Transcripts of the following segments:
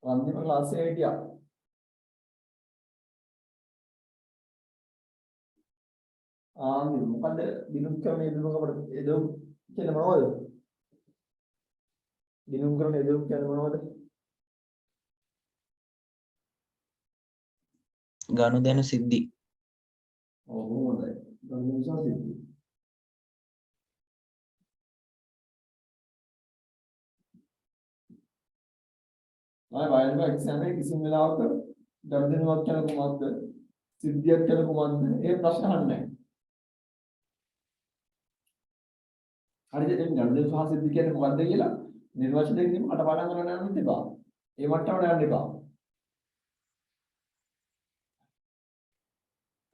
අන්තිම ක්ලාස් එකේ හිටියා. මොකද දිනුම් කරන යෙදුමක අපිට යෙදුම් කියන්නේ මොනවද? දිනුම් කරන යෙදුම් කියන්නේ මොනවද? ගනුදෙනු සිද්ධි. ඔව් හොඳයි. ගනුදෙනු සිද්ධි. ආයෙ වයර් එක්සෑම් එකේ කිසිම වෙලාවක ගනුදෙනුවක් කියන කොහොමද? සිද්ධියක් කියන කොහොමද? ඒ ප්‍රශ්න අහන්නේ නැහැ. හරිද? දැන් ගනුදෙනු සහ සිද්ධි කියන්නේ මොකද්ද කියලා නිර්වචනයෙන් කියමු කටපාඩම් කරන්න යන්න එපා. ඒ මට්ටමට යන්න එපා.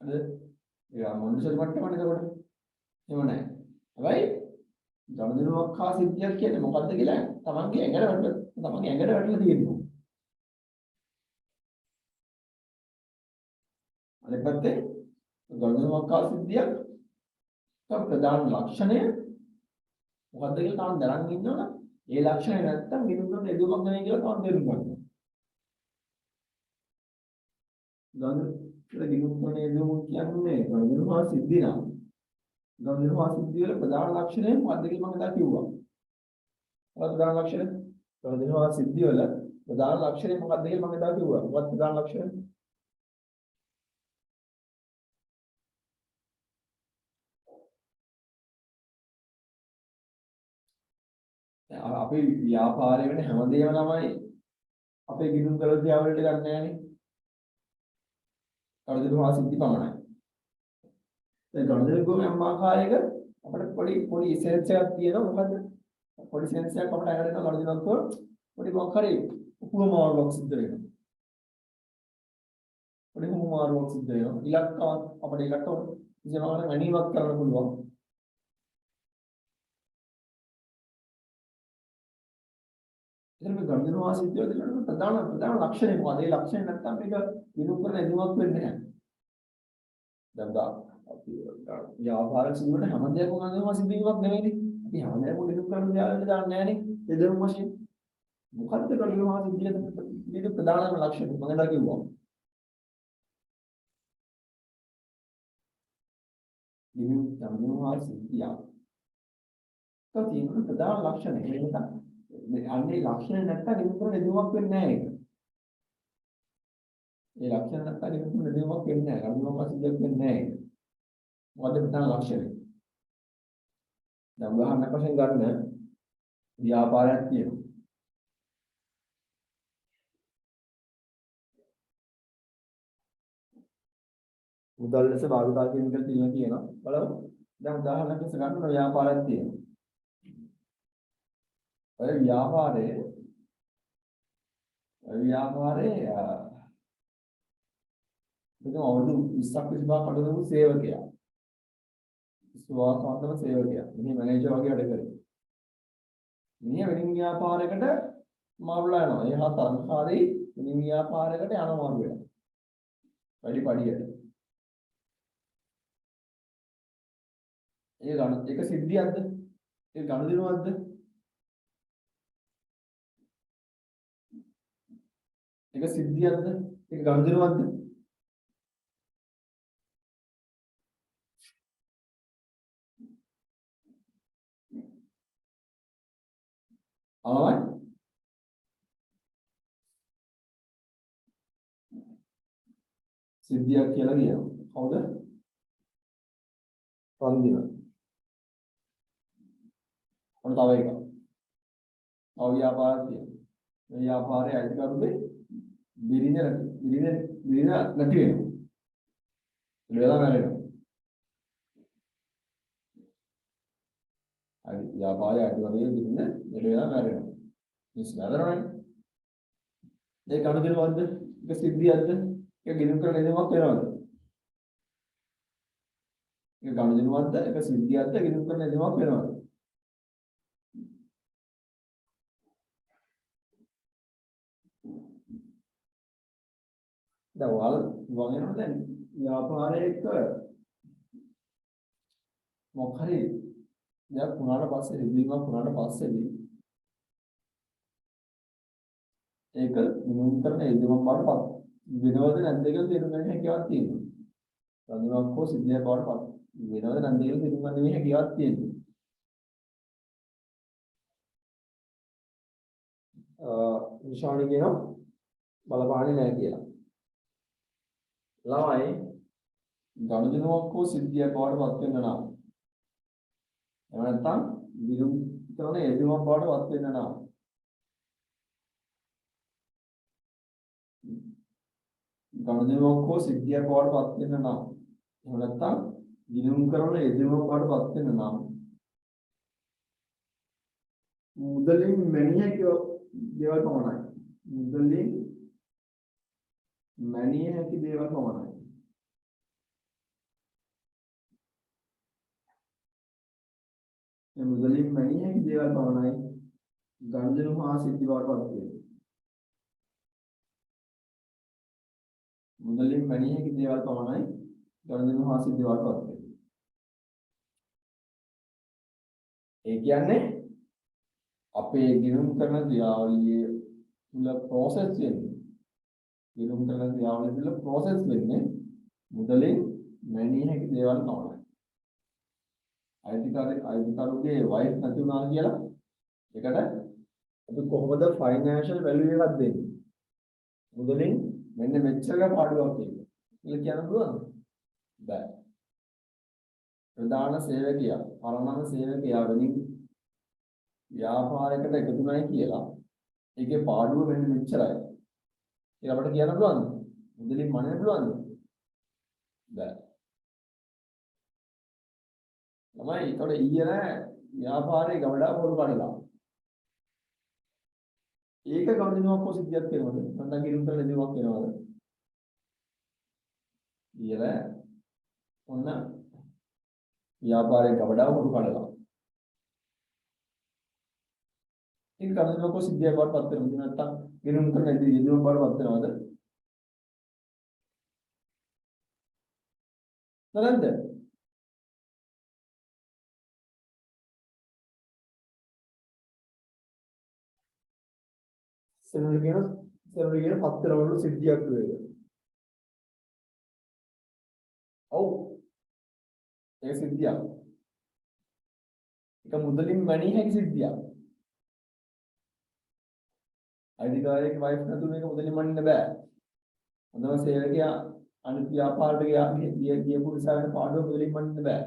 හරිද? ඒ මොන්ඩිසෝරි මට්ටමනේ ඒකට. එහෙම නැහැ. හැබැයි ගනුදෙනුවක් හා සිද්ධියක් කියන්නේ මොකද්ද කියලා තමන්ගේ ඇඟට වැටලා තියෙනවා. අනිත් පැත්තේ ගනුදෙනුවක් හා සිද්ධියක් ප්‍රධාන ලක්ෂණය මොකද්ද කියලා තාම දැනන් ඉන්නවනම් ඒ ලක්ෂණය නැත්තම් ගිනුම් යෙදුමක් නෙවෙයි කියලා තාම තේරුම් ගන්න. ගිනුම් යෙදුම කියන්නේ ගනුදෙනු හා සිද්ධි නම් ගනුදෙනු හා සිද්ධි වල ප්‍රධාන ලක්ෂණය මොකද්ද කියලා මම එදා කිව්වා. මොකක්ද ප්‍රධාන ලක්ෂණය? ගනුදෙනු හා සිද්ධි වල ප්‍රධාන ලක්ෂණය මොකක්ද කියලා මම එදා කිව්වා. මොකක්ද ප්‍රධාන ලක්ෂණය? අපි ව්‍යාපාරය වෙන හැමදේම තමයි අපේ ගිණුම් කළ තියාවලට ගන්න නෑනේ. ගනුදෙනු හා සිද්ධි පමණයි. දැන් ගනුදෙනු ගොම යම් ආකාරයක අපිට පොඩි ඉසෙන්ස් එකක් තියෙනවා. මොකද්ද? පොඩි ඉසෙන්ස් එකක් අපිට අරගෙන ගනුදෙනුවක් කරොත් පොඩි මොකක් හරි උපමාවක් සිද්ධ වෙනවා. පොඩි උපමාවක් සිද්ධ වෙනවා. ඉලක්කයක් අපිට ඉලක්කව ඉතින් මැනීමක් කරන්න පුළුවන්. එතන මේ ගනුදෙනු හා සිද්ධිය දෙන්න ප්‍රධාන ලක්ෂණය මොකද? ඒ ලක්ෂණය නැත්තම් මේක විනුම් කරන එදුමක් වෙන්නේ නැහැ. දැන් ව්‍යාපාර සිදුවන හැම දෙයක්ම ගනුදෙනු හා සිද්ධියක් නෙවෙයිනේ. අපි හැම දෙයක්ම විනුම් කරන යාළුවන්ට දාන්නේ නැහනේ. එදුම් වශයෙන්. මොකද්ද ගනුදෙනු හා සිද්ධිය දෙක ප්‍රධානම ලක්ෂණ? මම එදා කිව්වා. ගනුදෙනු හා සිද්ධිය. තියෙන ප්‍රධාන ලක්ෂණ ඒක තමයි. අන්නේ ලක්ෂණ නැත්තම් විනුම් කරන එදුමක් වෙන්නේ නැහැ ඒක. ඒ ලක්ෂණ නැත්තම් විනුම් කරන එදුමක් වෙන්නේ නැහැ. ගනුදෙනු හා සිද්ධියක් වෙන්නේ නැහැ ඒක. මොකද ප්‍රධාන ලක්ෂණය? දැන් උදාහරණයක් වශයෙන් ගන්න ව්‍යාපාරයක් තියෙනවා. මුදල් ලෙස භාවිතා කිරීම කියලා තියෙනවා. බලමු. දැන් උදාහරණයක් ලෙස ගන්න ව්‍යාපාරයක් තියෙනවා. ඔය ව්‍යාපාරයේ මෙතන අවුරුදු 20ක් 25ක් කටයුතු සේවකයා. සුවාසන්තම සේවකයා. මෙහි මැනේජර් වගේ වැඩ කරේ. මිනිහා වෙනින් ව්‍යාපාරයකට මාරුලා යනවා. එහා තරංකාරී වෙනින් ව්‍යාපාරයකට යනවා මාරු වෙනවා. වැඩි පඩියට. ඒක සිද්ධියක්ද? ඒක ගනුදෙනුවක්ද? ඒක සිද්ධියක්ද? ඒක ගනුදෙනුවක්ද? අවයි සිද්ධියක් කියලා කියනවා. කවුද? රන්දින. ඔන්න තව එකක්. තව ව්‍යාපාරයක් තියෙනවා. මේ ව්‍යාපාරයේ අයිතිකරුගේ බිරිඳ නැති වෙනවා. ලේලා මැරෙනවා. හරි ව්‍යාපාරයේ අයිතිකරුගේ බිරිඳ ලේලා මැරෙනවා. මිස් මැරෙනවනේ. ඒ ගනුදෙනුවක්ද? ඒක සිද්ධියක්ද? ඒක ගිණුම් කරන එදුමක් වෙනවද? ඒක ගනුදෙනුවක්ද? ඒක සිද්ධියක්ද? ගිණුම් කරන එදුමක් වෙනවද? දැන් වගේම දැන් ව්‍යාපාරයක මොකක් හරි දැන් පුරාණ පස්සේ රිදීමක් පුරාණ පස්සේදී ඒක ගිණුම් කරන යෙදීමක් බවට පත් වෙනවද නැද්ද කියලා තේරුම් ගන්න හැකියාවක් තියෙනවා. ගණනාවක් හෝ සිද්ධියක් බවට පත් වෙනවද නැද්ද කියලා තේරුම් ගන්න මේ හැකියාවක් තියෙනවා. නිශානි කියනවා බලපාන්නේ නැහැ කියලා. ළමයි ගණනාවක් හෝ සිද්ධියක් බවට පත් වෙන්න නම් එහෙම නැත්නම් ගිණුම් කරන යෙදීමක් බවට පත් වෙන්න නම් ගණනාවක් හෝ සිද්ධියක් බවට පත් වෙන්න නම් එහෙම නැත්නම් ගිණුම් කරන යෙදීමක් බවට පත් වෙන්න නම් මුදලින් මැනිය හැකි දේවල් පමණයි. මුදලින් මැනිය හැකි දේවල් පමණයි. මේ මුදලින් මැනිය හැකි දේවල් පමණයි ගණදෙනු හා සිද්ධි බවට පත් වෙන්නේ. මුදලින් මැනිය හැකි දේවල් පමණයි ගණදෙනු හා සිද්ධි බවට පත් වෙන්නේ. ඒ කියන්නේ අපේ ගිණුම් කරන ක්‍රියාවලියේ තුල process වෙන්නේ. ගිණුම් කරන ක්‍රියාවලිය තුල process වෙන්නේ මුදලින් මැනිය හැකි දේවල් පමණයි. අයිතිකරුගේ වයිෆ් නැති වුණා කියලා ඒකට අපි කොහොමද ෆයිනෑන්ෂල් වැලියු එකක් දෙන්නේ? මුදලින් මෙන්න මෙච්චර පාඩුවක් කියලා. කියලා කියන්න පුළුවන්ද? බෑ. ප්‍රධාන සේවකයා, පරමාණු සේවකයා වෙනින් ව්‍යාපාරයකට එකතුණයි කියලා ඒකේ පාඩුව වෙන්නේ මෙච්චරයි. ඒක අපිට කියන්න පුළුවන්ද? මුදලින් මනින්න පුළුවන්ද? බෑ. ළමයි ඒතකොට ඊයේ නෑ ව්‍යාපාරයේ ගවඩා පොරු කඩලා. ඒක ගමනිනුවක් හෝ සිද්ධියක් වෙනවද? නැත්නම් ගිණුම් කරන දේවක් වෙනවද? ඊයේ ඔන්න ව්‍යාපාරයේ ගවඩා පොරු කඩලා. ඒක ගමනිනුවක් හෝ සිද්ධියක් බවට පත් වෙනවද? නැත්නම් ගිණුම් කරන දේවක් බවට පත් වෙනවද? නැද්ද? සෙනුරු කියන පත්තර වල සිද්ධියක් වේද? ඔව්. ඒක සිද්ධියක්. ඒක මුදලින් මැනිය හැකි සිද්ධියක්. අයිතිකාරයෙක් වයිෆ් නැතුව මේක මුදලින් මනින්න බෑ. හොඳම සේවකයා අනිත් ව්‍යාපාරයට ගියපු නිසා වෙන පාඩුව මුදලින් මනින්න බෑ.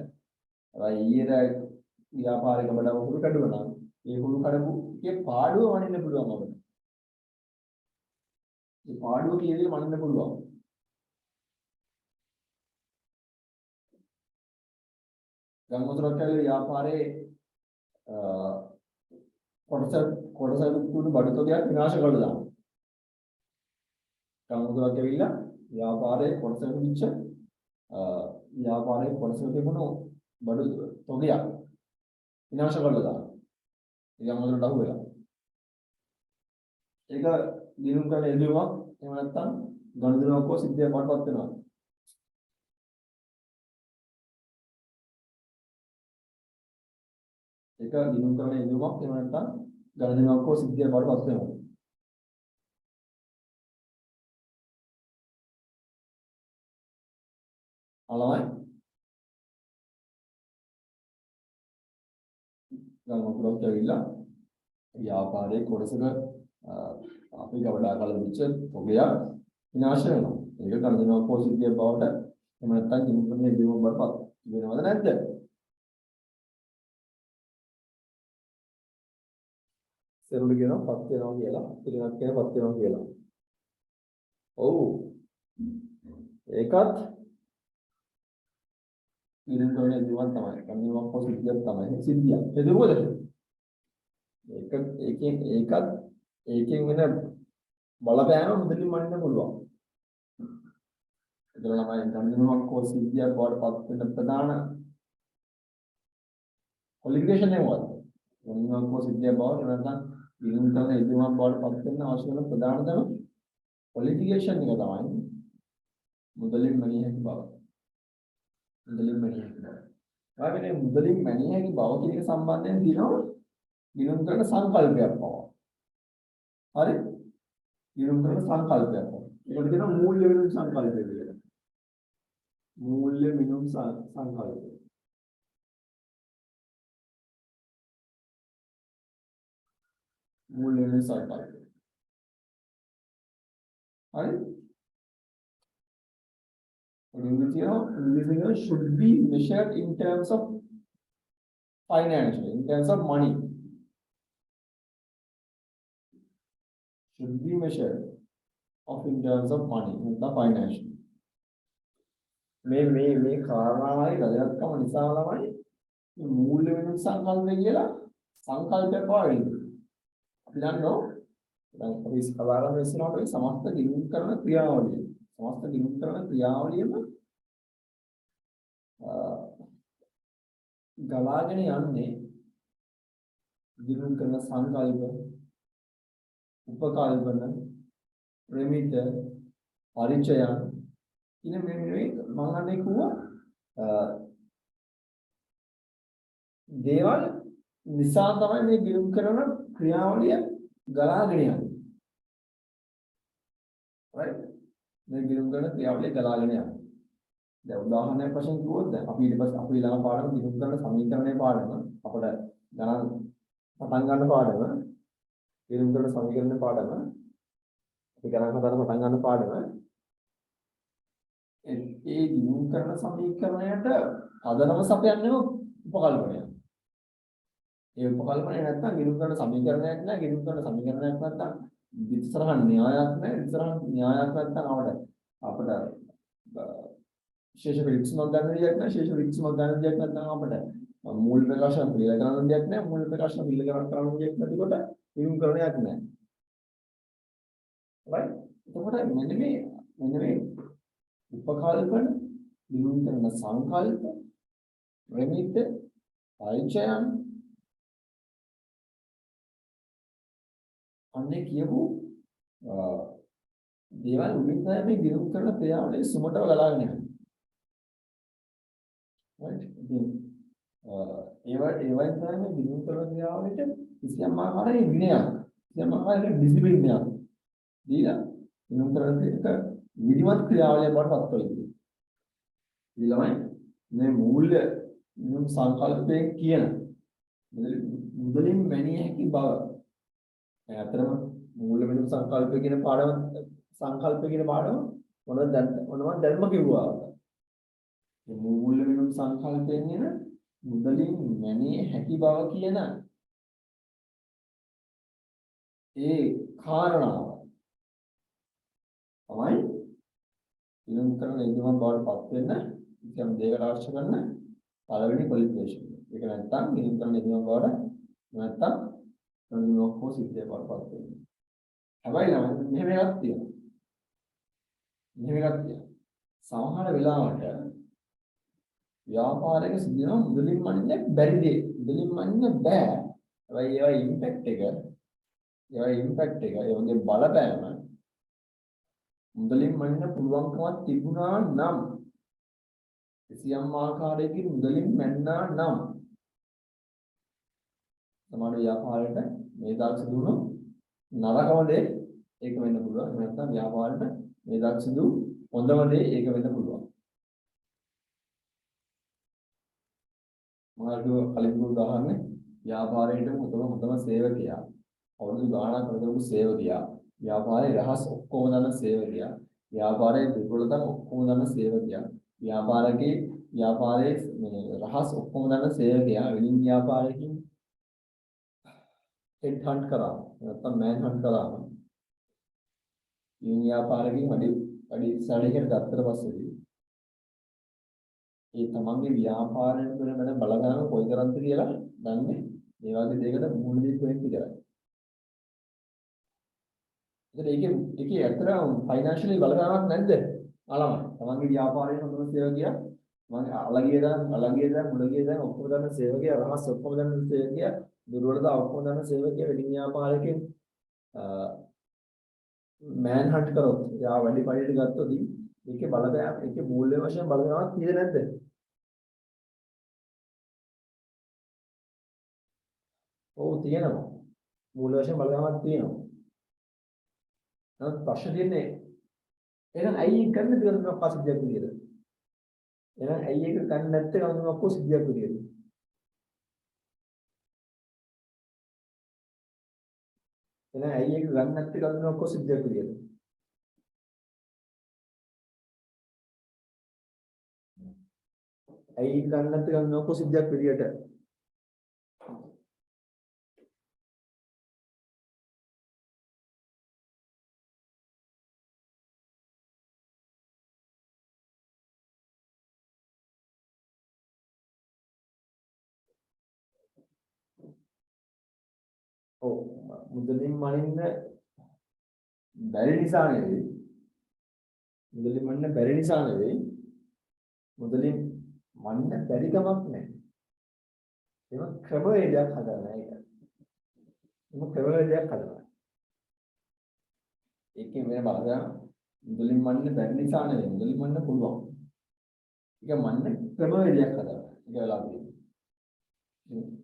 හැබැයි ඊයේ ව්‍යාපාරික බඩ වහුරු කඩුවා නම් ඒ හුරු කඩපු එකේ පාඩුව මනින්න පුළුවන් අපිට. මේ පාඩුව කීයද මනින්න පුළුවන්. ගම්මුතුරක් කියලා ව්‍යාපාරයේ කොටස තුන බඩතොගයක් විනාශ කළා දාන්න. ගම්මුතුරක් ඇවිල්ලා ව්‍යාපාරයේ කොටස විච්ච ව්‍යාපාරයේ කොටස තිබුණු බඩු තොගයක් විනාශ කළා දාන්න. ඒ ගම්මුතුරට අහු වෙලා. ඒක දිනුම් කරන එළුවක් එහෙම නැත්නම් ගණදෙනුවක් හෝ සිද්ධියක් වඩපත් වෙනවා. ඒක දිනුම් කරන එළුවක් එහෙම නැත්නම් ගණදෙනුවක් හෝ සිද්ධියක් වඩපත් වෙනවා. අලවයි ගම්මුතුරක් ඇවිල්ලා ව්‍යාපාරයේ කොටසක අපි ගවඩා කල විච්ච තොගයක් විනාශ වෙනවා. ඒක ගණදෙනුවක් හෝ සිද්ධියක් බවට එහෙම නැත්නම් දිනුම් කරන එළුවක් වඩපත් වෙනවද නැද්ද? සෙරුළු කියනවා පත් වෙනවා කියලා, පිළිගත් කියන පත් වෙනවා කියලා. ඔව්. ඒකත් ගිණුම් කරන එළුවක් තමයි. ගණදෙනුවක් හෝ සිද්ධියක් තමයි. සිද්ධියක්. එදුවද? ඒකෙන් වෙන බලපෑම මුදලින් මනින්න පුළුවන්. ඒතර ළමයි ගණදෙනුවක් හෝ සිද්ධියක් බවට පත් වෙන ප්‍රධාන කොලිගේෂන් එක මොකක්ද? ගණදෙනුවක් හෝ සිද්ධියක් බවට නැත්නම් ගිණුම් කරන එළුවක් බවට පත් වෙන අවශ්‍ය වෙන ප්‍රධානතම කොලිගේෂන් එක තමයි මුදලින් මනිය හැකි බව. මුදලින් මැනිය හැකි බව. වාගේ මුදලින් මැනිය හැකි බව කියන එක සම්බන්ධයෙන් දිනව ගිණුම් කරන සංකල්පයක් පවා. හරි? ගිණුම් කරන සංකල්පයක්. ඒකට කියනවා මූල්‍ය මිනුම් සංකල්පය කියලා. මූල්‍ය මිනුම් සංකල්පය. මූල්‍ය මිනුම් සංකල්පය. හරි? Individual should be measured in terms of financial, in terms of money. Should be measured of in terms of money, not financial. මේ කාරණාවයි වැදගත්කම නිසා ළමයි මේ මූල්‍ය වෙනස් සංකල්පය කියලා සංකල්පයක් පාවෙන්නේ. අපි දන්නවා දැන් අපි ඉස්කලාරම ඉස්සරහට මේ සමස්ත ගිණුම් කරන ක්‍රියාවලිය. සමස්ත ගිණුම් කරන ක්‍රියාවලියම ගලාගෙන යන්නේ ගිණුම් කරන සංකල්ප, උපකල්පන, ප්‍රමිත, පරිචයන් ඉතින් මේ මම අහන්නේ කිව්වා දේවල් නිසා තමයි මේ ගිණුම් කරන ක්‍රියාවලිය ගලාගෙන යන්නේ. right? මේ ගිණුම් කරන ක්‍රියාවලිය ගලාගෙන යන්නේ. දැන් උදාහරණයක් වශයෙන් කිව්වොත් දැන් අපි ඊට පස්සේ අපි ළඟ පාඩම ගිණුම් කරන සමීකරණයේ පාඩම අපිට ගණන් පටන් ගන්න පාඩම ගිණුම් කරන සමීකරණයේ පාඩම අපි ගණන් හදන්න පටන් ගන්න පාඩම ඒ ගිණුම් කරන සමීකරණයට පදනම සපයන්නේ උපකල්පනය. ඒ උපකල්පනය නැත්නම් ගිණුම් කරන සමීකරණයක් නෑ. ගිණුම් කරන සමීකරණයක් නැත්නම් ඉස්සරහ න්‍යායක් නෑ. ඉස්සරහ න්‍යායක් නැත්නම් අපිට විශේෂ පරීක්ෂණයක් ගන්න දෙයක් නෑ. විශේෂ පරීක්ෂණයක් ගන්න දෙයක් නැත්නම් අපිට මූල ප්‍රකාශන පිළිල කරන දෙයක් නෑ. මූල ප්‍රකාශන පිළිල කරන දෙයක් නැතිකොට ගිණුම් කරණයක් නෑ. right? එතකොට මෙන්න මේ උපකල්පන ගිණුම් කරන සංකල්ප ප්‍රමිත පරිචයන් අන්නේ කියපු දේවල් උඩින් තමයි මේ ගිණුම් කරන ක්‍රියාවලියේ සුමටව ගලාගෙන යන්නේ. right? ඉතින් ඒවයි තමයි මේ ගිණුම් කරන ක්‍රියාවලියට කිසියම් ආකාරයක විනයක්, කිසියම් ආකාරයක ඩිසිප්ලිනයක් දීලා ගිණුම් කරන එක විධිමත් ක්‍රියාවලියක් බවට පත් කරගන්නවා. ඊළඟයි මේ මූල්‍ය ගිණුම් සංකල්පයෙන් කියන මුදලින් මැනිය හැකි බව. ඇත්තටම මූල්‍ය ගිණුම් සංකල්පය කියන පාඩම මොනවද දැන්ම කිව්වා. මේ මූල්‍ය ගිණුම් සංකල්පයෙන් කියන මුදලින් මැනිය හැකි බව කියන ඒ කාරණාව තමයි ගිණුම් කරන ඉදම බවට පත් වෙන්න කිසියම් දෙයකට අවශ්‍ය කරන පළවෙනි ක්වොලිෆිකේෂන්. ඒක නැත්තම් ගිණුම් කරන ඉදම බවට නැත්තම් මොනෝකෝ සිද්ධිය බවට පත් වෙන්නේ. හැබැයි නම් මෙහෙම එකක් තියෙනවා. සමහර වෙලාවට ව්‍යාපාරයක සිදුවන මුදලින් මනින්න බැරි දේ. මුදලින් මනින්න බෑ. හැබැයි ඒවා ඉම්පැක්ට් එක ඒ වගේ බලපෑම මුදලින් මනින්න පුළුවන්කමක් තිබුණා නම් කිසියම් ආකාරයකින් මුදලින් මැන්නා නම් සමාන ව්‍යාපාරයට මේ දාක්ෂ දුණු නරකම දේ ඒක වෙන්න පුළුවන්. නැත්නම් ව්‍යාපාරයට මේ දාක්ෂ දු හොඳම දේ ඒක වෙන්න පුළුවන්. මාර්ගය කලින් උදාහරණේ ව්‍යාපාරයට හොඳම සේවකයා අවුරුදු ගාණක් කරපු සේවකයා ව්‍යාපාරයේ රහස් ඔක්කොම දන්න සේවකයා ව්‍යාපාරයේ දුර්වලතම ඔක්කොම දන්න සේවකයා ව්‍යාපාරයේ මේ රහස් ඔක්කොම දන්න සේවකයා වෙනින් ව්‍යාපාරයකින් හෙඩ් හන්ට් කරා නැත්නම් මෑන් හන්ට් කරා මේ ව්‍යාපාරකින් වැඩි සැලකින් ගත්තට පස්සේදී ඒ තමන්ගේ ව්‍යාපාරයෙන් වෙන බලගන්න කොයිතරම්ද කියලා දන්නේ මේ වගේ දෙයකට මුහුණ දීපු කෙනෙක් විතරයි. ඒකේ ඇත්තටම ෆයිනෑන්ෂියලි බලගන්නවක් නැද්ද? අලමයි. තමන්ගේ ව්‍යාපාරයෙන් හොඳම සේවකයා මම අලගියදා මුලගියදා ඔක්කොම දන්න සේවකයා රහස් ඔක්කොම දන්න සේවකයා දුර්වලතා ඔක්කොම දන්න සේවකයා වෙනින් ව්‍යාපාරයකින් මෑන් හන්ට් කරොත් යා වැඩි පරිදි ගත්තොත් ඒකේ බලපෑම ඒකේ මූල්‍ය වශයෙන් බලපෑමක් තියෙද නැද්ද? ඔව් තියෙනවා. මූල්‍ය වශයෙන් බලපෑමක් තියෙනවා. නමුත් ප්‍රශ්න තියෙන්නේ එහෙනම් ඇයි ඒක ගන්න දෙයක් මොකක් සිද්ධියක් විදියට? එහෙනම් ඇයි ඒක ගන්න නැත්තේ මොකක් සිද්ධියක් විදියට? එහෙනම් ඇයි ඒක ගන්න නැත්තේ මොකක් සිද්ධියක් විදියට? ඇයි ගන්න නැත්තේ මොකක් සිද්ධියක් විදියට? ඔව් මුදලින් මනින්න බැරි නිසා නෙවෙයි. මුදලින් මනින්න බැරි නිසා නෙවෙයි. මුදලින් මනින්න බැරි කමක් නැහැ. ඒක ක්‍රමවේදයක් හදන්න ඒක. ඒක ක්‍රමවේදයක් හදන්න. ඒකේ වෙන බලයක් මුදලින් මනින්න බැරි නිසා නෙවෙයි. මුදලින් මනින්න පුළුවන්. ඒක මනින්න ක්‍රමවේදයක් හදන්න. ඒක වෙලා තියෙන්නේ.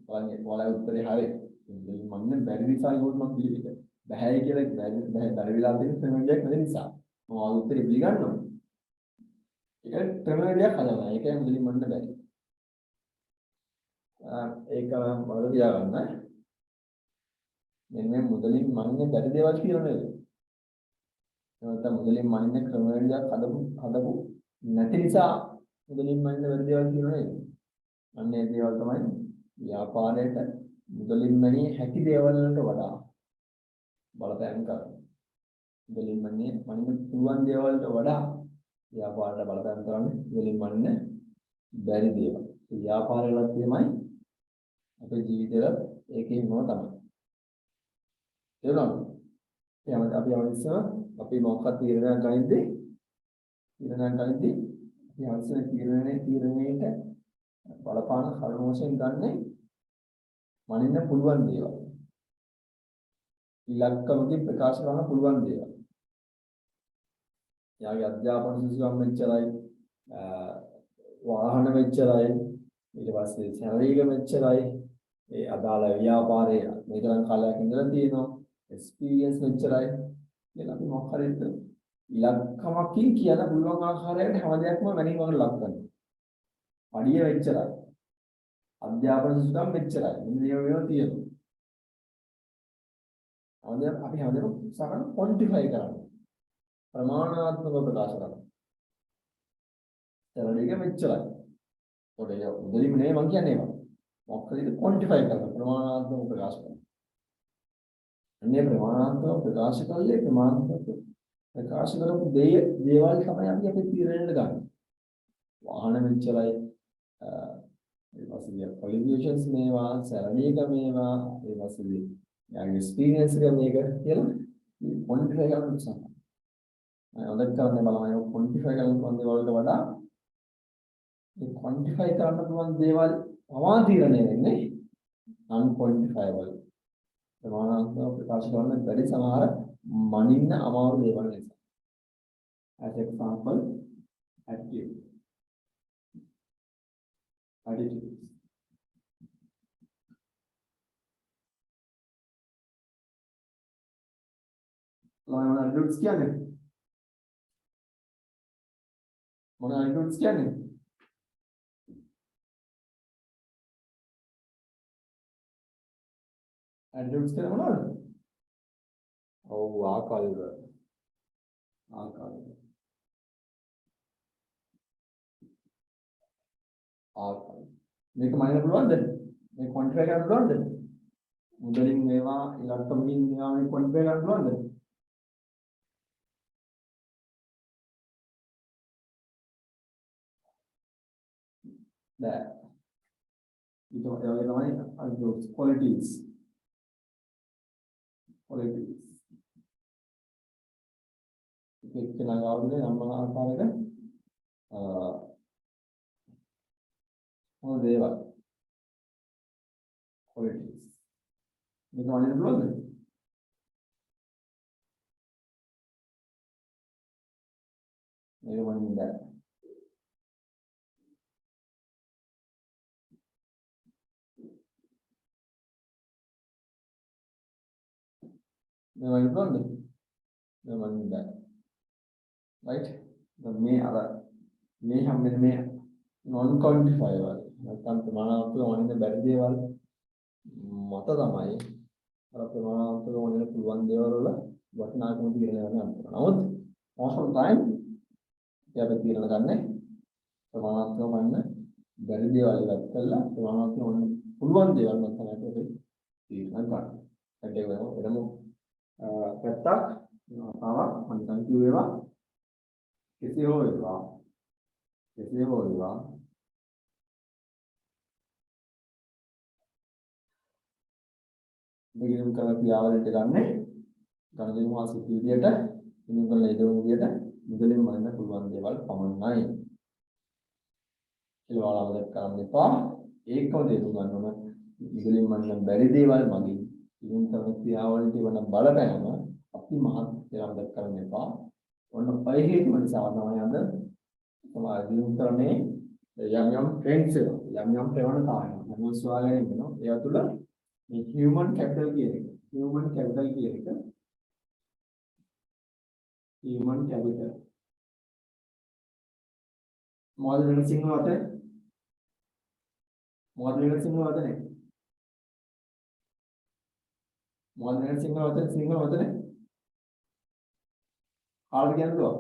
බලන්න ඔයාලගේ උත්තරේ හරි. මුදලින් මනින්න බැරි නිසා නෝත් මම පිළිගන්න. බැහැයි කියලා බැරි වෙලා තියෙන ක්‍රමවේදයක් නැති නිසා. මම ආ උත්තරේ පිළිගන්නවා. ඒක ක්‍රමවේදයක් හදන්න. ඒකයි මුදලින් මනින්න බැරි. ඒක මම තියාගන්න. මෙන්න මේ මුදලින් මනින්න බැරි දේවල් කියලා නේද? නැත්නම් මුදලින් මනින්න ක්‍රමවේදයක් හදපු නැති නිසා මුදලින් මනින්න බැරි දේවල් කියලා නේද? අන්න ඒ දේවල් තමයි ව්‍යාපාරයට මුදලින් මැනිය හැකි දේවල් වලට වඩා බලපෑම් කරනවා. මුදලින් මනින්න පුළුවන් දේවල් වලට වඩා ව්‍යාපාරයට බලපෑම් කරන්නේ මුදලින් මනින්න බැරි දේවල්. ව්‍යාපාරවලත් එහෙමයි අපේ ජීවිතවල ඒකේම තමයි. තේරුණාද? අපි අවශ්‍යම අපි මොකක්ද තීරණයක් ගනිද්දී අපි අවශ්‍ය තීරණයට බලපාන කරුණු වශයෙන් ගන්නේ මනින්න පුළුවන් දේවල්. ඉලක්කමකින් ප්‍රකාශ කරන්න පුළුවන් දේවල්. යාගේ අධ්‍යාපන සිසුම් මෙච්චරයි, වාහන මෙච්චරයි, ඊට පස්සේ සැලරික මෙච්චරයි, ඒ අදාළ ව්‍යාපාරයේ මේතරම් කාලයක් ඉඳලා තියෙනවා, එක්ස්පීරියන්ස් මෙච්චරයි කියලා අපි මොකක් හරි ඉලක්කමකින් කියන පුළුවන් ආකාරයකට හැම දෙයක්ම මැනීමකට ලක් කරනවා. පඩිය මෙච්චරයි. අධ්‍යාපන සිසුම් මෙච්චරයි. මේවා තියෙනවා. අපි හැමදේම සරල ක්වොන්ටිෆයි කරනවා. ප්‍රමාණාත්මකව ප්‍රකාශ කරනවා. සැලරික මෙච්චරයි. ඔතේ මුදලින් නෙවෙයි මම කියන්නේ ඒක. මොකක්ද ක්වොන්ටිෆයි කරනවා. ප්‍රමාණාත්මකව ප්‍රකාශ කරනවා. අන්නේ ප්‍රමාණාත්මකව ප්‍රකාශ කළේ ප්‍රමාණාත්මක ප්‍රකාශ කරපු දේවල් තමයි අපි අපේ තීරණයට ගන්න. වාහන මෙච්චරයි, ඒ වගේ ක්වොලිෆිකේෂන්ස් මේවා, සැලරි එක මේවා, ඒ වගේ යාගේ එක්ස්පීරියන්ස් එක මේක කියලා ක්වොන්ටිෆයි කරන්න උත්සාහ කරනවා. හොඳට කරන්න බලන්න ඒක ක්වොන්ටිෆයි කරන්න පුළුවන් දේවල්ට වඩා මේ ක්වොන්ටිෆයි කරන්න පුළුවන් දේවල් පවා තීරණය වෙන්නේ non quantifiable. ප්‍රමාණාත්මක ප්‍රකාශ කරන්න බැරි සමහර මනින්න අමාරු දේවල් නිසා. As example, attitude. Attitudes කියන්නේ මොන attitudes කියන්නේ? attitudes කියන්නේ මොනවද? ඔව් ආකාරය. මේක මනින්න පුළුවන්ද? මේ ක්වොන්ටිෆයි කරන්න පුළුවන්ද? මුදලින් මේවා ඉලක්කමකින් මේවා මේ ක්වොන්ටිෆයි කරන්න පුළුවන්ද? බෑ. ඊට වගේ තමයි අනිත් qualities. ඒක ළඟාවුනේ නම් ආකාරයක මොන දේවල් qualities. මේක වලින් පුළුවන්ද? මේක වලින් බෑ. මේ වලින් පුළුවන්ද? මනින්න බෑ. right? දැන් මේ අර මේ හැමෙන්නේ මේ non quantifiable නැත්නම් ප්‍රමාණාත්මක වනින්න බැරි දේවල් මත තමයි අර ප්‍රමාණාත්මක වනින්න පුළුවන් දේවල් වල වටිනාකම తీරන යන අන්තර. නමුත් most of the time අපි తీරන ගන්නේ ප්‍රමාණාත්මක වන්න බැරි දේවල් ඉවත් කළා ප්‍රමාණාත්මක වන්න පුළුවන් දේවල් මත තමයි අපි తీරන ගන්න. ඒක වෙනම පැත්තක් තාම මම දැන් කිව්වා කෙසේ හෝ වේවා මෙගිනුම් කරන ක්‍රියාවලියට ගන්නේ ගණිත මාසික විදියට මෙගිනුම් කරන ඉදවන විදියට මුදලින් මනින්න පුළුවන් දේවල් පමණයි. කියලා වලවද කරන්න එපා. ඒකම තේරුම් ගන්න ඕන මුදලින් මනින්න බැරි දේවල් මගින් මෙගිනුම් කරන ක්‍රියාවලියට වන බලපෑම අපි මහත් දේවල් කරන්න එපා. ඔන්න පහේ හේතුව නිසා තමයි අද සමාජ මෙගිනුම් කරන්නේ යම් ට්‍රෙන්ඩ්ස් යම් ප්‍රවණතාවයන් මොනවද සුවාලේ වෙනවා. ඒ අතුල මේ human capital කියන එක human capital මොකද වෙන සිංහල වචනේ මොකද වෙන සිංහල වචනේ කාටද කියන්නේ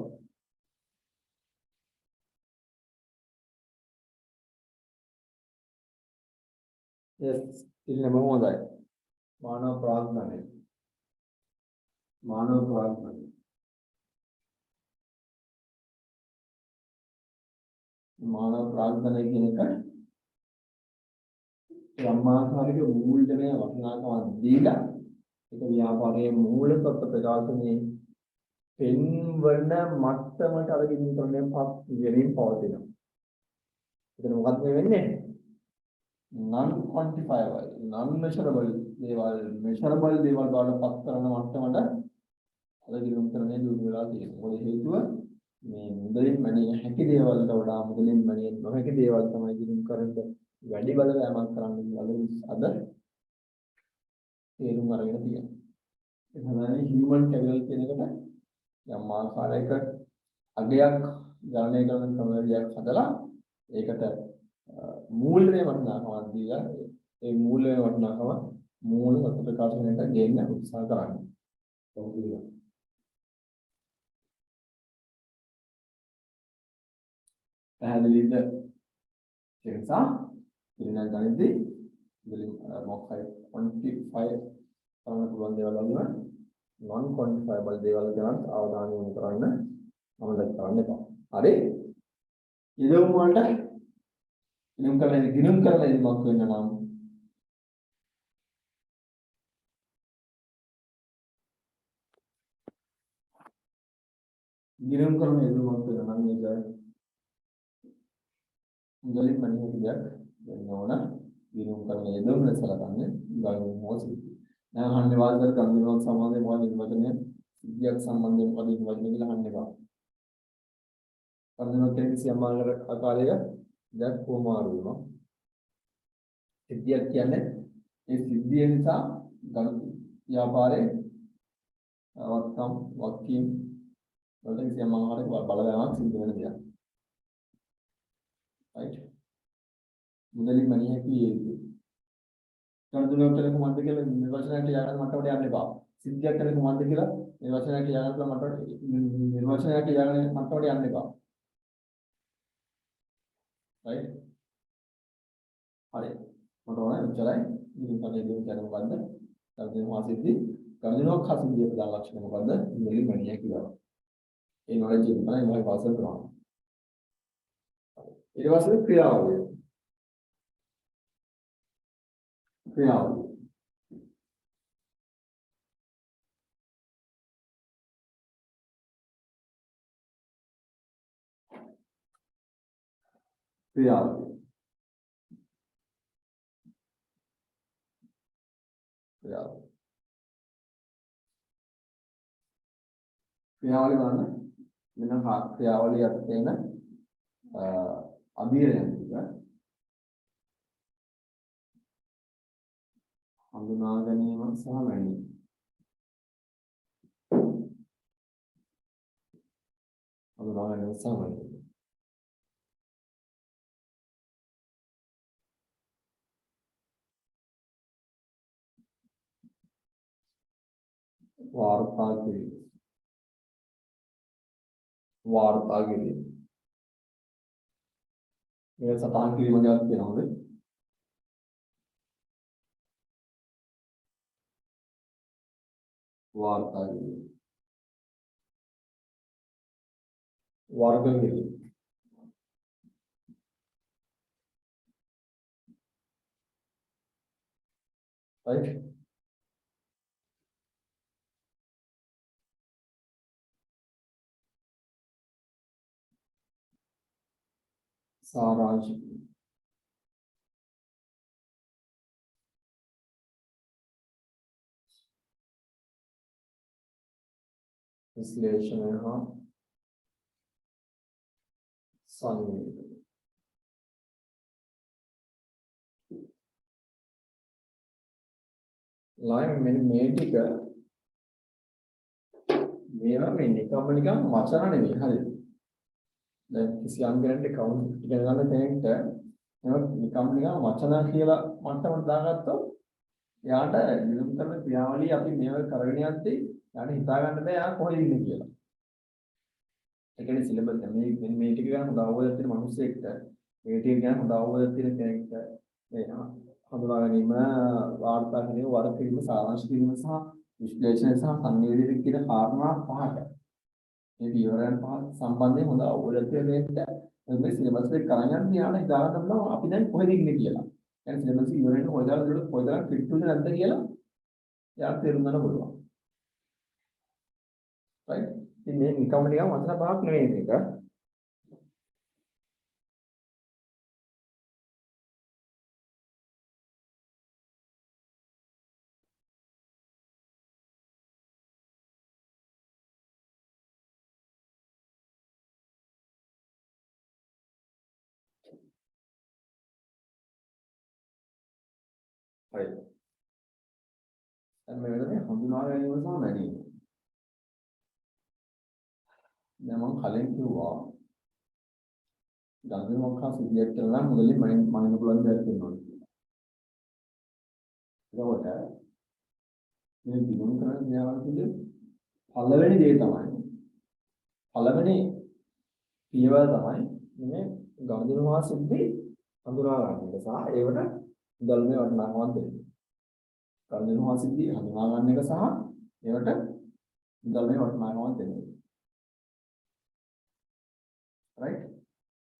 yes ඉන්නේ මොනවදයි මානව ප්‍රාග්ධනය මානව ප්‍රාග්ධනය කියන එක යම්මාකාරික මූල්‍යමය වටිනාකමක් දීලා ඒක ව්‍යාපාරයේ මූලික ප්‍රකාශනයේ පෙන්වන මට්ටමට අරගෙන ඉන්නකම පස් වෙනින් පවතිනවා. එතන මොකක්ද වෙන්නේ? non quantifiable non measurable දේවල් measurable දේවල් බවට පත් කරන මට්ටමට අරගෙන කරන්නේ දුර වෙලා තියෙනවා. මොකද හේතුව මේ මුදලින් මැනිය හැකි දේවල් වලට මුදලින් මැනිය නොහැකි දේවල් තමයි දිනුම් කරන්නේ වැඩි බලපෑමක් කරන්නේ අද තේරුම් අරගෙන තියෙනවා. ඒ තමයි human capital කියන එකට යම් ආකාරයක අගයක් ගණනය කරන ක්‍රමවේදයක් හදලා ඒකට මූල්‍යමය වටිනාකමක් දීලා ඒ මූල්‍යමය වටිනාකම මූල සත්‍ය ප්‍රකාශනයට ගේන්න උත්සාහ කරන්නේ. කොහොමද? පැහැදිලිද? ඒ නිසා ඉරිනා ගණිතේ මොකක්ද quantify කරන්න පුළුවන් දේවල් වල non quantifiable දේවල් ගැන අවධානය යොමු කරන්න අමතක කරන්න එපා. හරි? ඉදම් වලට ගිනුම් කරලා ඉදමක් වෙන්න නම් ගිනුම් කරන ඉදමක් වෙන්න නම් මේක මුදලින් මනින්න දෙයක් වෙන්න ඕන. ගිනුම් කරන ඉදම් ලෙසලකන්නේ ගණන් මොහොතේ. දැන් අහන්නේ වාදවල ගණන් සම්බන්ධයෙන් මොකද නිර්වචනය සිද්ධියක් සම්බන්ධයෙන් මොකද නිර්වචනය කියලා අහන්න එපා. ගණන් කෙනෙක් සියම් ආකාරයක දෙයක් කොමාරු වෙනවා. සිද්ධියක් කියන්නේ ඒ සිද්ධිය නිසා ව්‍යාපාරයේ වක්කීම් වලට කිසියම් ආකාරයක බලවෑමක් සිද්ධ වෙන දෙයක්. right? මුදලින් මනිය හැකි හේතු. ගණන් කරන කොහොමද කියලා නිර්වචනයට යන්න මට්ටමට යන්න එපා. සිද්ධියක් කරන කොහොමද කියලා නිර්වචනයට යන්න මට්ටමට යන්න එපා. right? හරි. මට ඕනේ උච්චරයි ඉතින් තමයි දෙන්න කියන මොකද්ද? ගණන් වාසියදී ගණනක් හසින්දිය ප්‍රධාන ලක්ෂණ මොකද්ද? මුදලින් මනිය කියලා. ඒ නොලෙජ් එක තමයි මම පාසල් කරනවා. ඊට පස්සේ ක්‍රියාවලිය. ක්‍රියාවලිය බලන්න මෙන්න ක්‍රියාවලිය යටතේ එන අභිරයන් ටික හඳුනා ගැනීම සහ මැනීම. හඳුනා ගැනීම සාමාන්‍යයි. වාර්තා කිරීම. වාර්තා කිරීම. මේ සටහන් කිරීම ගැන කියනවාද? වාර්තා කිරීම. වර්ග කිරීම. right? सारांश विश्लेषण संवेदन लाइन मैंने मेटिक मेरा में निकाम वचन नहीं हरी किसी अंगरंट काउंट जनगण टेंट निकाम वचन කියලා මට්ටමට දාගත්තොත් යාට නියම කරන ක්‍රියාවලිය අපි මේව කරගෙන යද්දී යාට හිතා ගන්න බෑ යා කොහෙද ඉන්නේ කියලා. ඒ කියන්නේ සිලබස් මේ ටික ගන්න හොඳ අවබෝධයක් තියෙන මිනිස්සෙක්ට මේ ටික ගන්න හොඳ අවබෝධයක් තියෙන කෙනෙක්ට මේ හඳුනා ගැනීම වාර්තා කිරීම වර්ග කිරීම සාරාංශ කිරීම සහ විශ්ලේෂණය සහ සංවේදනය කියන කාරණා පහක මේ විවරයන් පහ සම්බන්ධයෙන් හොඳ අවබෝධයක් තියෙන මේ සිලබස් එක කරන් යද්දී යාට හිතා ගන්න පුළුවන් අපි දැන් කොහෙද ඉන්නේ කියලා. يعني සිලබස් ඉවරෙන්න කොයිදා කිට්ටුද නැද්ද කියලා යාට තේරුම් ගන්න පුළුවන්. right? ඉතින් මේ නිකම්ම නිකන් වචන පහක් නෙවෙයි මේක. right. දැන් මේ වෙලාවේ හඳුනා ගැනීම සහ මැනීම. දැන් මම කලින් කිව්වා ගන්ධ මොකක්ද සිද්ධියක් කියලා නම් මුලින් මනින්න පුළුවන් දෙයක් තියෙනවා කියලා. ඒකෝට මේ දිනුම් කරන ක්‍රියාවලියේ පළවෙනි දේ තමයි පළවෙනි පියවර තමයි මේ ගන්ධ මොහා සිද්ධි හඳුනා ගන්න එක සහ ඒවට දල්මේ වටිනාකමක් දෙන්න. ගන්ධ මොහා සිද්ධි හඳුනා ගන්න එක සහ ඒවට දල්මේ වටිනාකමක් දෙන්න. right?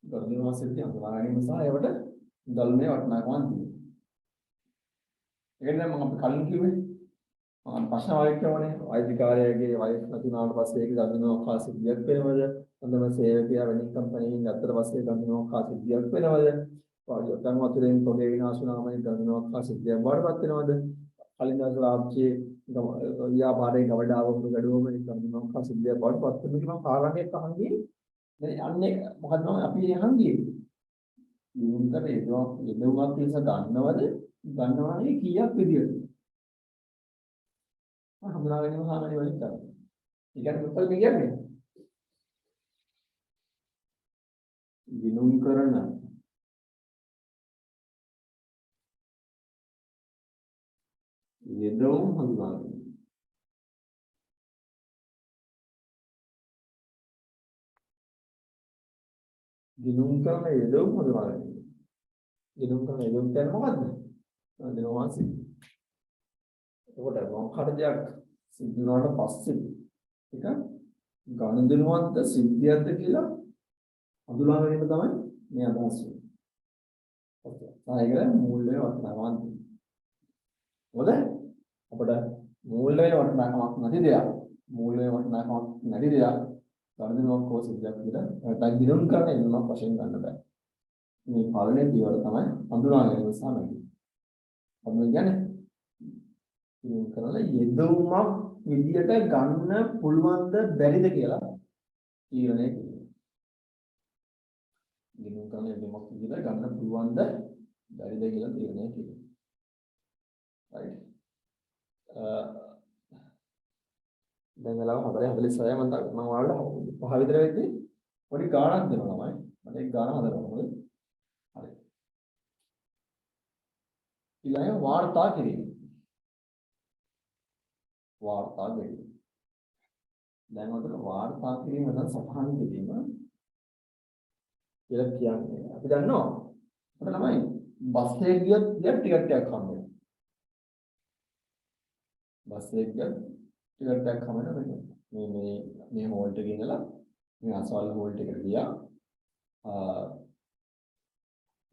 ගන්ධ මොහා සිද්ධි හඳුනා ගැනීම සහ ඒවට දල්මේ වටිනාකමක් දෙන්න. ඒකෙන් දැන් මම කලින් කිව්වේ ප්‍රශ්න වාක්‍යවනේ වෛද්‍යකාරයාගේ වයස නැතුණාට පස්සේ ඒක ගන්ධනෝඛා සිද්ධියක් වෙනවද? හොඳම සේවකයා වෙනින් කම්පැනියෙන් ගත්තට පස්සේ ගන්ධනෝඛා සිද්ධියක් වෙනවද? වායුගතන් වතුරෙන් පොළේ විනාශ වුණාම ගන්ධනෝඛා සිද්ධියක් බවටපත් වෙනවද? කලින් දවස් රාජ්‍යයේ ව්‍යාපාරයේ ගවඩාවම ගඩුවම ගන්ධනෝඛා සිද්ධියක් බවටපත් වෙන කිසිම කාරණයක් අහන්නේ දැන් අන්නේ මොකද අපි අහන්නේ? යොමුකට යොමුවක් පිළිස ගන්නවද? ගන්නවානේ කීයක් විදියට? හඳුනා ගැනීම සාමාන්‍ය වලින් කරනවා. ඒ කියන්නේ මොකද කියන්නේ? ගිනුම් කරන යෙදවුම් හඳුනා ගැනීම. ගිනුම් කරන යෙදවුම් හඳුනා ගැනීම. ගිනුම් කරන යෙදවුම් කියන්නේ මොකද්ද? දෙනවාසි. ඒකට මොකක්ද දෙයක් සිද්ධ වුණාට පස්සේ ඒක ගනුදෙනුවක්ද සිද්ධියක්ද කියලා හඳුනා ගැනීම තමයි මේ අදහස් වෙන්නේ. ඔකේ. සායක මූල්‍ය වටිනාකමක්. මොකද අපිට මූල්‍ය වටිනාකමක් නැති දෙයක්. මූල්‍ය වටිනාකමක් නැති දෙයක් ගනුදෙනුවක් හෝ සිද්ධියක් කියලා නැත්නම් ගිනුම් කරන එන්නුමක් වශයෙන් ගන්න බෑ. මේ පළවෙනි පියවර තමයි හඳුනා ගැනීම සහ මැනීම. හඳුනා කියන්නේ ගිනුම් කරලා යෙදවුමක් විදියට ගන්න පුළුවන්ද බැරිද කියලා තීරණය කිරීම. ගිනුම් කරන යෙදවුමක් විදියට ගන්න පුළුවන්ද බැරිද කියලා තීරණය කිරීම. right. දැන් වෙලාව 4:46 මම ඔයාලට 5 විතර වෙද්දී පොඩි ගාණක් දෙනවා ළමයි. මට ඒක ගාණ හදන්න ඕනේ. හරි. ඊළඟ වාර්තා කිරීම. වාර්තා කිරීම. දැන් ඔතන වාර්තා කිරීම නැත්නම් සටහන් කිරීම කියලා කියන්නේ අපි දන්නවා. අපිට ළමයි බස් එකේ ගියොත් ටිකට් එකක් හම්බ වෙනවා. බස් එකේ ගියොත් ටිකට් එකක් හම්බ වෙනවා. මේ හෝල්ට් එකේ ඉඳලා මේ අසවල් හෝල්ට් එකට ගියා.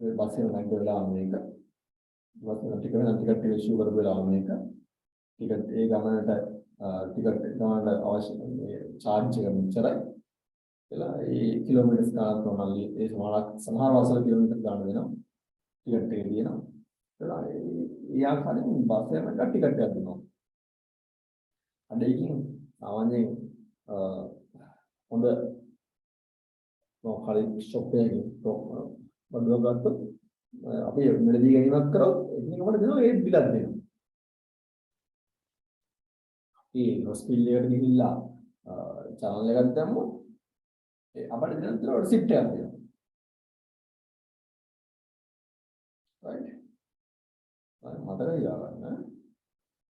මේ බස් එක නැග්ග වෙලාව මේක. බස් එක ටිකට් එක ඉෂුව කරපු වෙලාව මේක. ටිකට් ඒ ගමනට ටිකට් ගමනට අවශ්‍ය මේ charge එක මෙච්චරයි. එලා ඒ කිලෝමීටර්ස් ගණන් තෝරනලි ඒ සමහර වසල කිලෝමීටර් ගණන් දෙනවා. ටිකට් එක දිනනවා. එලා ඒ ආකාරයෙන් බස් එකකට ටිකට් එකක් දෙනවා. අද ඒකින් සාමාන්‍යයෙන් හොඳ මොකක්hari ෂොප් එකකින් බඩුවක් ගත්තොත් අපි මෙලදී ගැනීමක් කරොත් එකකට දෙනවා ඒ බිලක් දෙනවා. ඒ හොස්පිටල් එකට ගිහිල්ලා channel එකක් දැම්මොත් අපිට දෙන රිසිප්ට් එකක් දෙනවා. right මතක තියාගන්න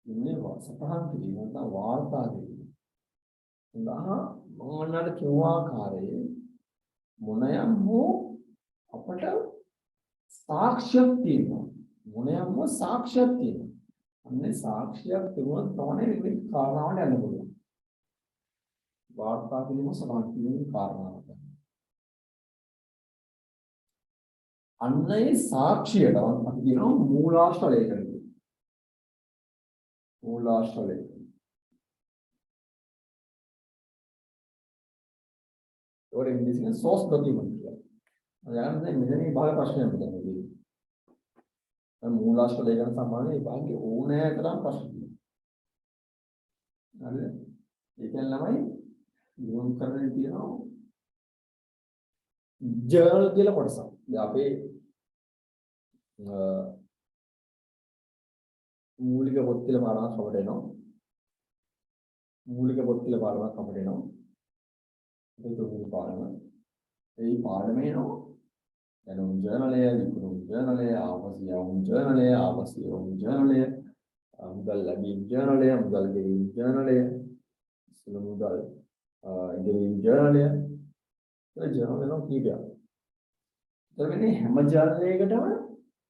ඉන්නේ සතහන් කිරීම නැත්නම් වාර්තා කිරීම. සඳහා මොනවාට කිව්ව ආකාරයේ මොනයම් හෝ අපට සාක්ෂියක් තියෙනවා. මොනයම් හෝ සාක්ෂියක් තියෙනවා. අන්නේ සාක්ෂියක් තිබුණොත් තමයි මේ කාරණාවට යන්න පුළුවන්. වාර්තා කිරීම සතහන් කිරීම කාරණාවක්. අන්නේ සාක්ෂියට අපි කියනවා මූලාශ්‍ර ලේඛන කියලා. මූලාශ්‍ර ලේඛන. ඒකට ඉංග්‍රීසියෙන් source document කියලා. අයන් දැන් මෙතන භාග ප්‍රශ්නයක් මෙතනදී. මූලාශ්‍ර ලේඛන සම්බන්ධයෙන් විභාගයේ ඕනෑ තරම් ප්‍රශ්න තියෙනවා. හරිද? ඒකෙන් ළමයි යොමු කරගෙන තියෙනවා ජර්නල් කියලා කොටසක්. දැන් අපේ මූලික පොත් කියලා පාඩමක් අපිට එනවා. මූලික පොත් කියලා පාඩමක් අපිට එනවා. ඒ තුන්වෙනි පාඩම. ඒ පාඩමේ එනවා දැනුම් ජර්නලය, විකුණුම් ජර්නලය, ආපසියවුම් ජර්නලය, ආපසියවුම් ජර්නලය, මුදල් ලැබීම් ජර්නලය, මුදල් ගෙවීම් ජර්නලය, සුළු මුදල් ගෙවීම් ජර්නලය. ඒ ජර්නල් එනවා කීපයක්. එතකොට හැම ජර්නලයකටම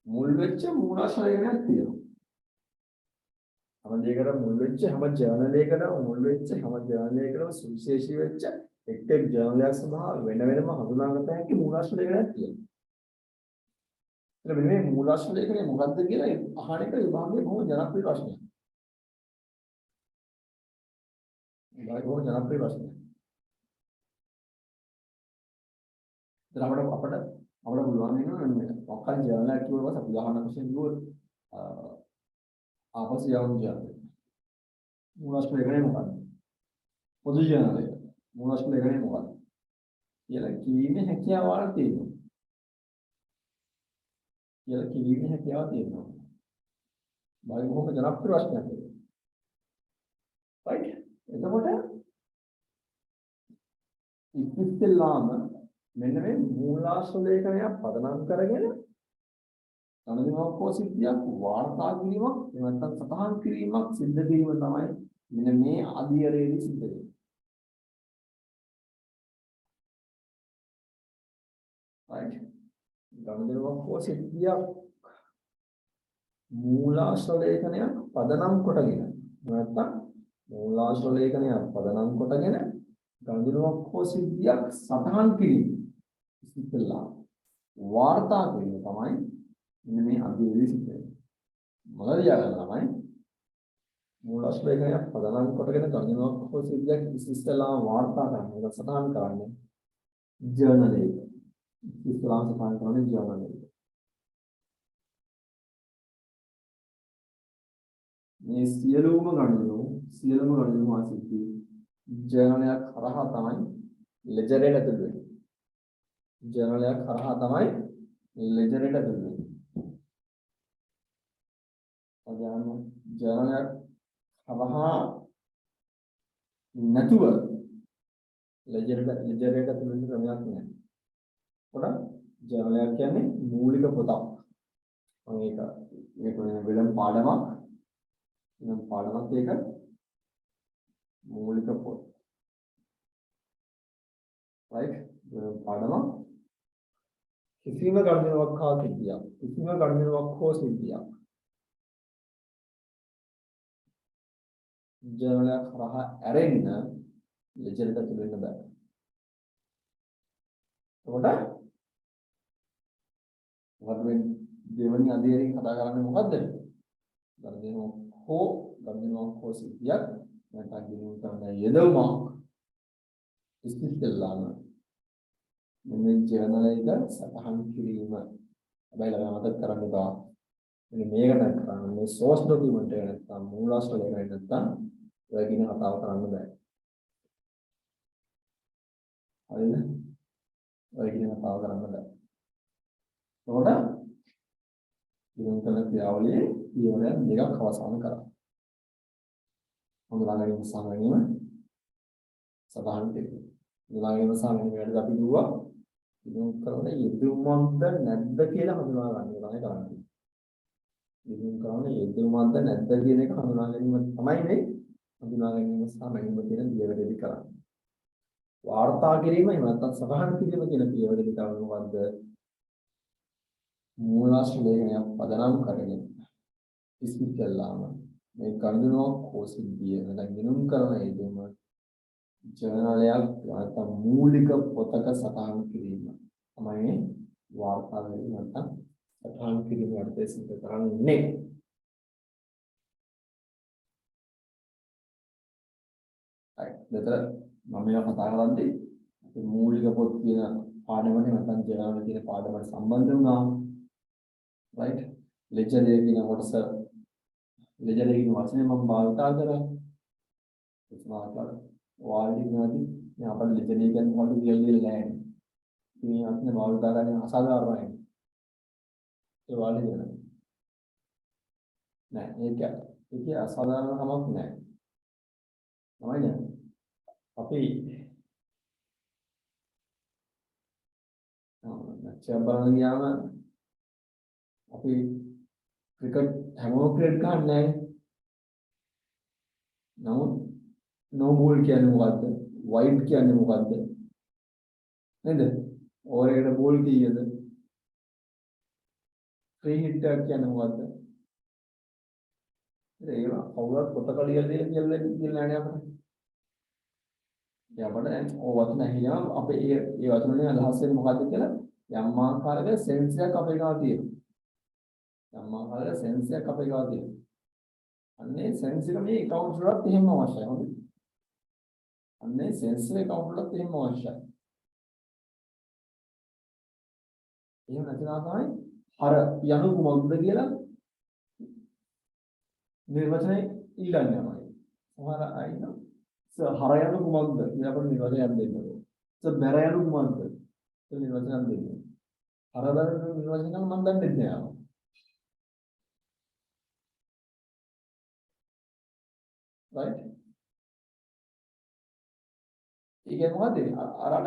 මුල් වෙච්ච මූලාශ්‍ර ලේඛනයක් තියෙනවා. හැම දෙයකටම මුල් වෙච්ච හැම ජර්නලයකටම සුවිශේෂී වෙච්ච එක් ජර්නලයක් සඳහා වෙන වෙනම හඳුනාගත හැකි මූලාශ්‍ර ලේඛනයක් තියෙනවා. එතන මේ මූලාශ්‍ර ලේඛනය මොකක්ද කියලා අහන එක විභාගයේ බොහොම ජනප්‍රිය ප්‍රශ්නයක්. විභාගයේ බොහොම ජනප්‍රිය ප්‍රශ්නයක්. අපිට පුළුවන් වෙනවා මොකක්ද ජර්නල් එකක් කියවුවොත් අපි උදාහරණ වශයෙන් කිව්වොත් ආපසියවුම් ජර්නල්. මූලාශ්‍ර ලේඛනය මොකක්ද? පොදු ජර්නල් එක. මූලාශ්‍ර ලේඛනය මොකක්ද? කියලා කිවීමේ හැකියාව තියෙනවා. බයි බොහොම ජනප්‍රිය ප්‍රශ්නයක් ඒක. right? එතකොට ඉතිස්සෙල්ලාම මෙන්න මේ මූලාශ්‍ර ලේඛනයක් පදනම් කරගෙන ගණිතමකෝ සිද්ධියක් වාර්තා කිරීමක් නැත්නම් සටහන් කිරීමක් සිද්ධ කිරීම තමයි මෙන්න මේ අධ්‍යයනයේදී සිද්ධ වෙන්නේ. right? ගණිතමකෝ සිද්ධියක් මූලාශ්‍ර ලේඛනයක් පදනම් කොටගෙන නැත්නම් මූලාශ්‍ර ලේඛනයක් පදනම් කොටගෙන ගණිතමකෝ සිද්ධියක් සටහන් කිරීම ඉතිස්සෙල්ලා වාර්තා කිරීම තමයි මෙන්න මේ අධ්‍යයනයේ සිද්ධ වෙන්නේ. මොනවද යන්න තමයි මූලාශ්‍ර ලේඛනයක් පදනම් කොටගෙන ගණිතමකෝ සිද්ධියක් ඉතිස්සෙල්ලා වාර්තා කරන්නේ ඒක සටහන් කරන්නේ ජර්නල් එක. ඉස්ලාම් සටහන් කරන්නේ ජර්නල් එක. මේ සියලුම ගණිතම වාසිති ජර්නල් එකක් හරහා තමයි ලෙජර් එකට ඇතුල් වෙන්නේ. ජර්නල් එකක් හරහා තමයි ලෙජර් එකට ඇතුල් වෙන්නේ. ජර්නල් එකක් හරහා නැතුව ලෙජර් එක තුලින් ක්‍රමයක් නැහැ. පොඩක් ජර්නලයක් කියන්නේ මූලික පොතක්. මම මේක වෙනම පාඩමක්. වෙනම පාඩමක් ඒක මූලික පොත. right? වෙනම පාඩමක්. කිසිම ගණනාවක් හා සිද්ධියක්. කිසිම ගණනාවක් හෝ සිද්ධියක්. ජර්නලයක් හරහා ඇරෙන්න ලෙජර් එක තුල ඉන්න බෑ. එතකොට මොකද මේ දෙවනි අධ්‍යයනයේ කතා කරන්නේ මොකද්ද? ගණනාවක් හෝ සිද්ධියක් නැත්නම් ගිණුම් කරන යෙදවීමක් ඉස්තිස්සෙල්ලාම මේ ජර්නල් එක සටහන් කිරීම. හැබැයි ළඟ මතක කරගන්න බා. මෙන්න මේක නැත්නම් මේ සෝස් ડોකියුමන්ට් එක නැත්නම් මූලාශ්‍ර එක නැත්නම් ඔය කියන කතාව කරන්න බෑ. හරිද? ඔය කියන කතාව කරන්න බෑ. එතකොට ගිණුම් කරන ක්‍රියාවලියේ ඊවරයන් දෙකක් අවසන් කරා. හඳුනා ගැනීම සහ ගැනීම සටහන් කිරීම. හඳුනා ගැනීම සහ ගැනීමට අපි කිව්වා ගිණුම් කරන යෙදුමක්ද නැද්ද කියලා හඳුනා ගන්න තමයි කරන්නේ. ගිණුම් කරන යෙදුමක්ද නැද්ද කියන එක හඳුනා ගැනීම තමයි මේ හඳුනා ගැනීම සහ ගැනීම කියන පියවරේදී කරන්නේ. වාර්තා කිරීම එහෙම නැත්නම් සටහන් කිරීම කියන පියවරේදී කරන්නේ මොකද්ද? මූලාශ්‍ර ලේඛනයක් පදනම් කරගෙන ඉස්පිටල්ලාම මේ ගණනාවක් හෝ සිද්ධිය නැත්නම් ගිණුම් කරන යෙදුම ජර්නලයක් නැත්නම් මූලික පොතක සටහන් කිරීම තමයි මේ වාර්තා කිරීම නැත්නම් සටහන් කිරීම යටතේ සිද්ධ කරන්නේ. දෙතර මම මේවා කතා කරද්දී අපි මූලික පොත් කියන පාඩමනේ නැත්නම් ජර්නල් කියන පාඩමට සම්බන්ධ වුණා. right? ලෙජර් කියන කොටස ලෙජර් කියන වචනේ මම භාවිතා කරා. वाली नदी यहाँ पर लिखने के अंदर बहुत जल्दी लैंड ये आपने बाल डाला है असाधारण है ये वाली देना नहीं ये क्या देखिए असाधारण हम अपने समझ गए अभी अच्छा बन गया मैं अभी क्रिकेट हेमोक्रेट का नहीं नो नो बॉल क्या नहीं मुकाते वाइट क्या नहीं मुकाते नहीं दे और एक बॉल की ये दे फ्री हिट क्या नहीं मुकाते ये ना और कोटा का लिया ये लाने आप या बड़ा है वो बात नहीं है आप ये बात नहीं अल्लाह से मुकाते क्या ना या माँ खाल के सेंस या कपड़े का आती है या माँ खाल के सेंस या कपड़े का आती है अन्य सेंस का भी अकाउंट जुड़ा तीन मास है अन्य सेंस में अकाउंट जुड़ा तीन मास है ये नचना आता है हर यानु कुमार दिया ना निर्वचन इलाने हमारे हमारा आई ना सो हर यानु कुमार यहाँ पर निर्वचन याद देना है सो बेरा यानु कुमार तो निर्वचन याद देना हर बार निर्वचन का मंदन देते हैं राइट ये क्या हुआ दे आरा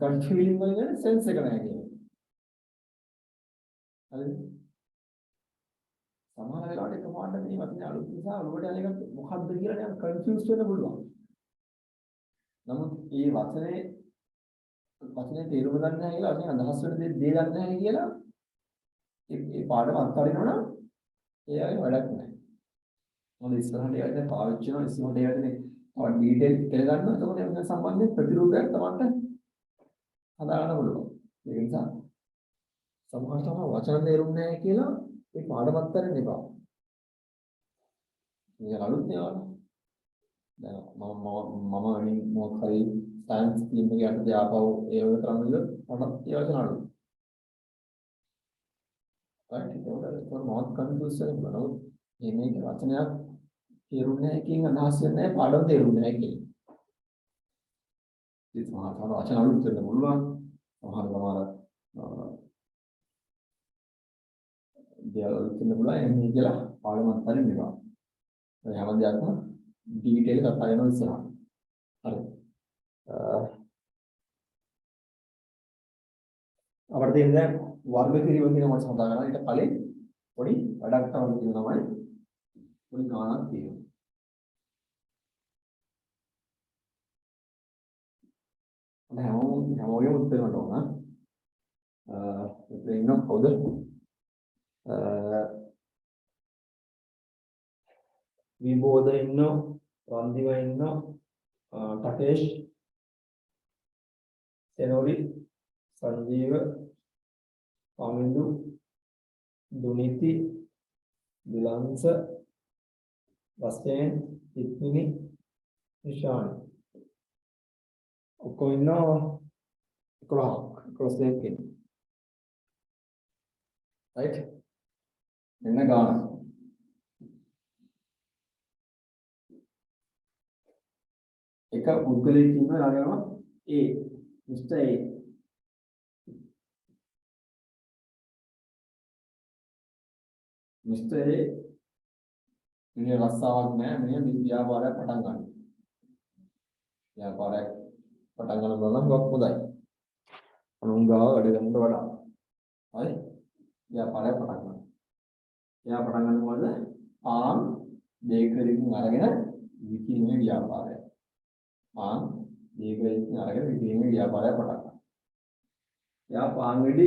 गट फीलिंग में ना सेंस से करना है अरे සමහර වෙලාවට කොහොමද මේ වචනේ අලුත් නිසා ඔළුවට යන එක මොකක්ද කියලා නිකන් කන්ෆියුස් වෙන්න පුළුවන්. නමුත් මේ වචනේ තේරුම ගන්න නැහැ කියලා වචනේ අදහස් වෙන දේ ගන්න නැහැ කියලා ඒ පාඩම අත්හරිනවා නම් ඒ අය වැඩක් නැහැ. මොකද ඉස්සරහට ඒවා දැන් පාවිච්චි කරනවා ඉස්සරහට ඒවානේ තව ඩීටේල් ඉගෙන ගන්නවා. එතකොට මේ සම්බන්ධයෙන් ප්‍රතිරූපයක් තමයි හදාගන්න පුළුවන්. ඒක නිසා සමහර වචන තේරුම් නැහැ කියලා ये पाड़ मत्तर नहीं पाओ ये लालूत नहीं वाला मामा अनी बहुत सारी साइंस टीम में क्या करते आप आओ ये वाला काम मिलो और ये वाला लालू राइट ये वाला तो बहुत कंफ्यूज है बनाओ ये नहीं कि वचने आप तेरुने की अनास्य ने पाड़ों तेरुने की इस महासागर वचन लालू चलने बोलवा हमारा दिया बोला ये क्या पाड़ मत्तर नहीं पाओ तो यहाँ पर जाता डिटेल का पायनो इस तरह अरे අපිට තියෙන දැන් වර්ග කිරීම කියන කොටස හදා ගන්න. ඊට කලින් පොඩි වැඩක් තමයි තියෙනවා. පොඩි ගාණක් තියෙනවා. හැමෝගෙම උත්තර ගන්න ඕන. ඉතින් ඉන්න කවුද? විබෝධ ඉන්නෝ, රන්දිව ඉන්නෝ, ටකේෂ්, සෙනෝරි, සංජීව, අමින්දු, දුනිති, දිලංස, වස්තේන්, ඉක්මිනි, නිශාන්. ඔක්කොම ඉන්නවා 11 දෙනෙක් ඉන්නවා. right? මෙන්න ගාන. එක පුද්ගලයෙක් ඉන්නවා යාළුවා A, Mr. A. Mr. A මිනිහ රස්සාවක් නැහැ. මිනිහ ව්‍යාපාරයක් පටන් ගන්නවා. ව්‍යාපාරයක් පටන් ගන්නවා නම් ගොක් හොඳයි. අනුංගාව වැඩ ගන්නට වඩා. හරි? ව්‍යාපාරයක් පටන් ගන්නවා. එයා පටන් ගන්නකොට පාන් බේකරියකින් අරගෙන විකිණීමේ ව්‍යාපාරය. පාන් බේකරියකින් අරගෙන විකිණීමේ ව්‍යාපාරය පටන් ගන්නවා. එයා පාන් ගෙඩි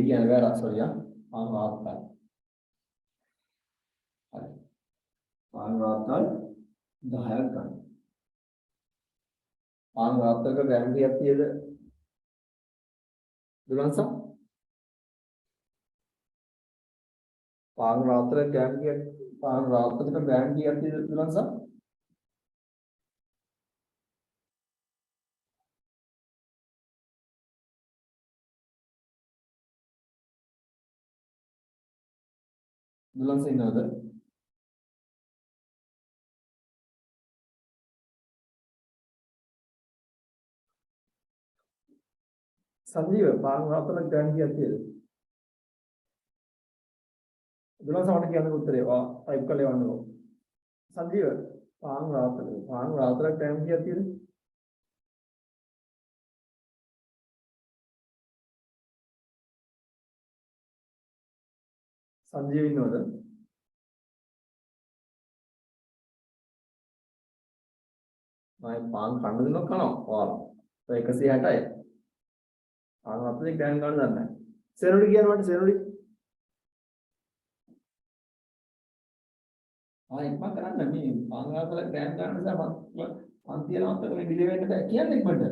කියන රසලිය පාන් රාත්තල්. හරි. පාන් රාත්තල් 10ක් ගන්න. පාන් රාත්තල්ක ග්‍රෑම් කීයක් තියෙද? දුලන්ස පාන් රාත්තල් ග්‍රෑම් කීයක්? පාන් රාත්තල්ක ග්‍රෑම් කීයක් තියෙද දුලන්ස? දුලන්ස ඉන්නවද? සංජීව පාන් රාත්තල් ග්‍රෑම් කීයක් තියෙද? දුලන්ස මට කියන්න උත්තරේ වා ටයිප් කරලා එවන්නකෝ. සංජීව පාන් රාත්තල් ග්‍රෑම් කීයක් තියෙද? සංජීව ඉන්නවද? මම පාන් කන්න දෙනවා කනවා. ඔයාලා. 160යි. පාන් රාත්තල් ග්‍රෑම් ගන්න දන්නේ නැහැ. සෙනොලි කියනවාට සෙනොලි ඉක්මන් කරන්න මේ පාන් රාත්තල් ග්‍රෑම් ගන්න නිසා මම තියනවත් මේ ඩිලේ වෙන්න බෑ කියන්නේ ඉක්මනට.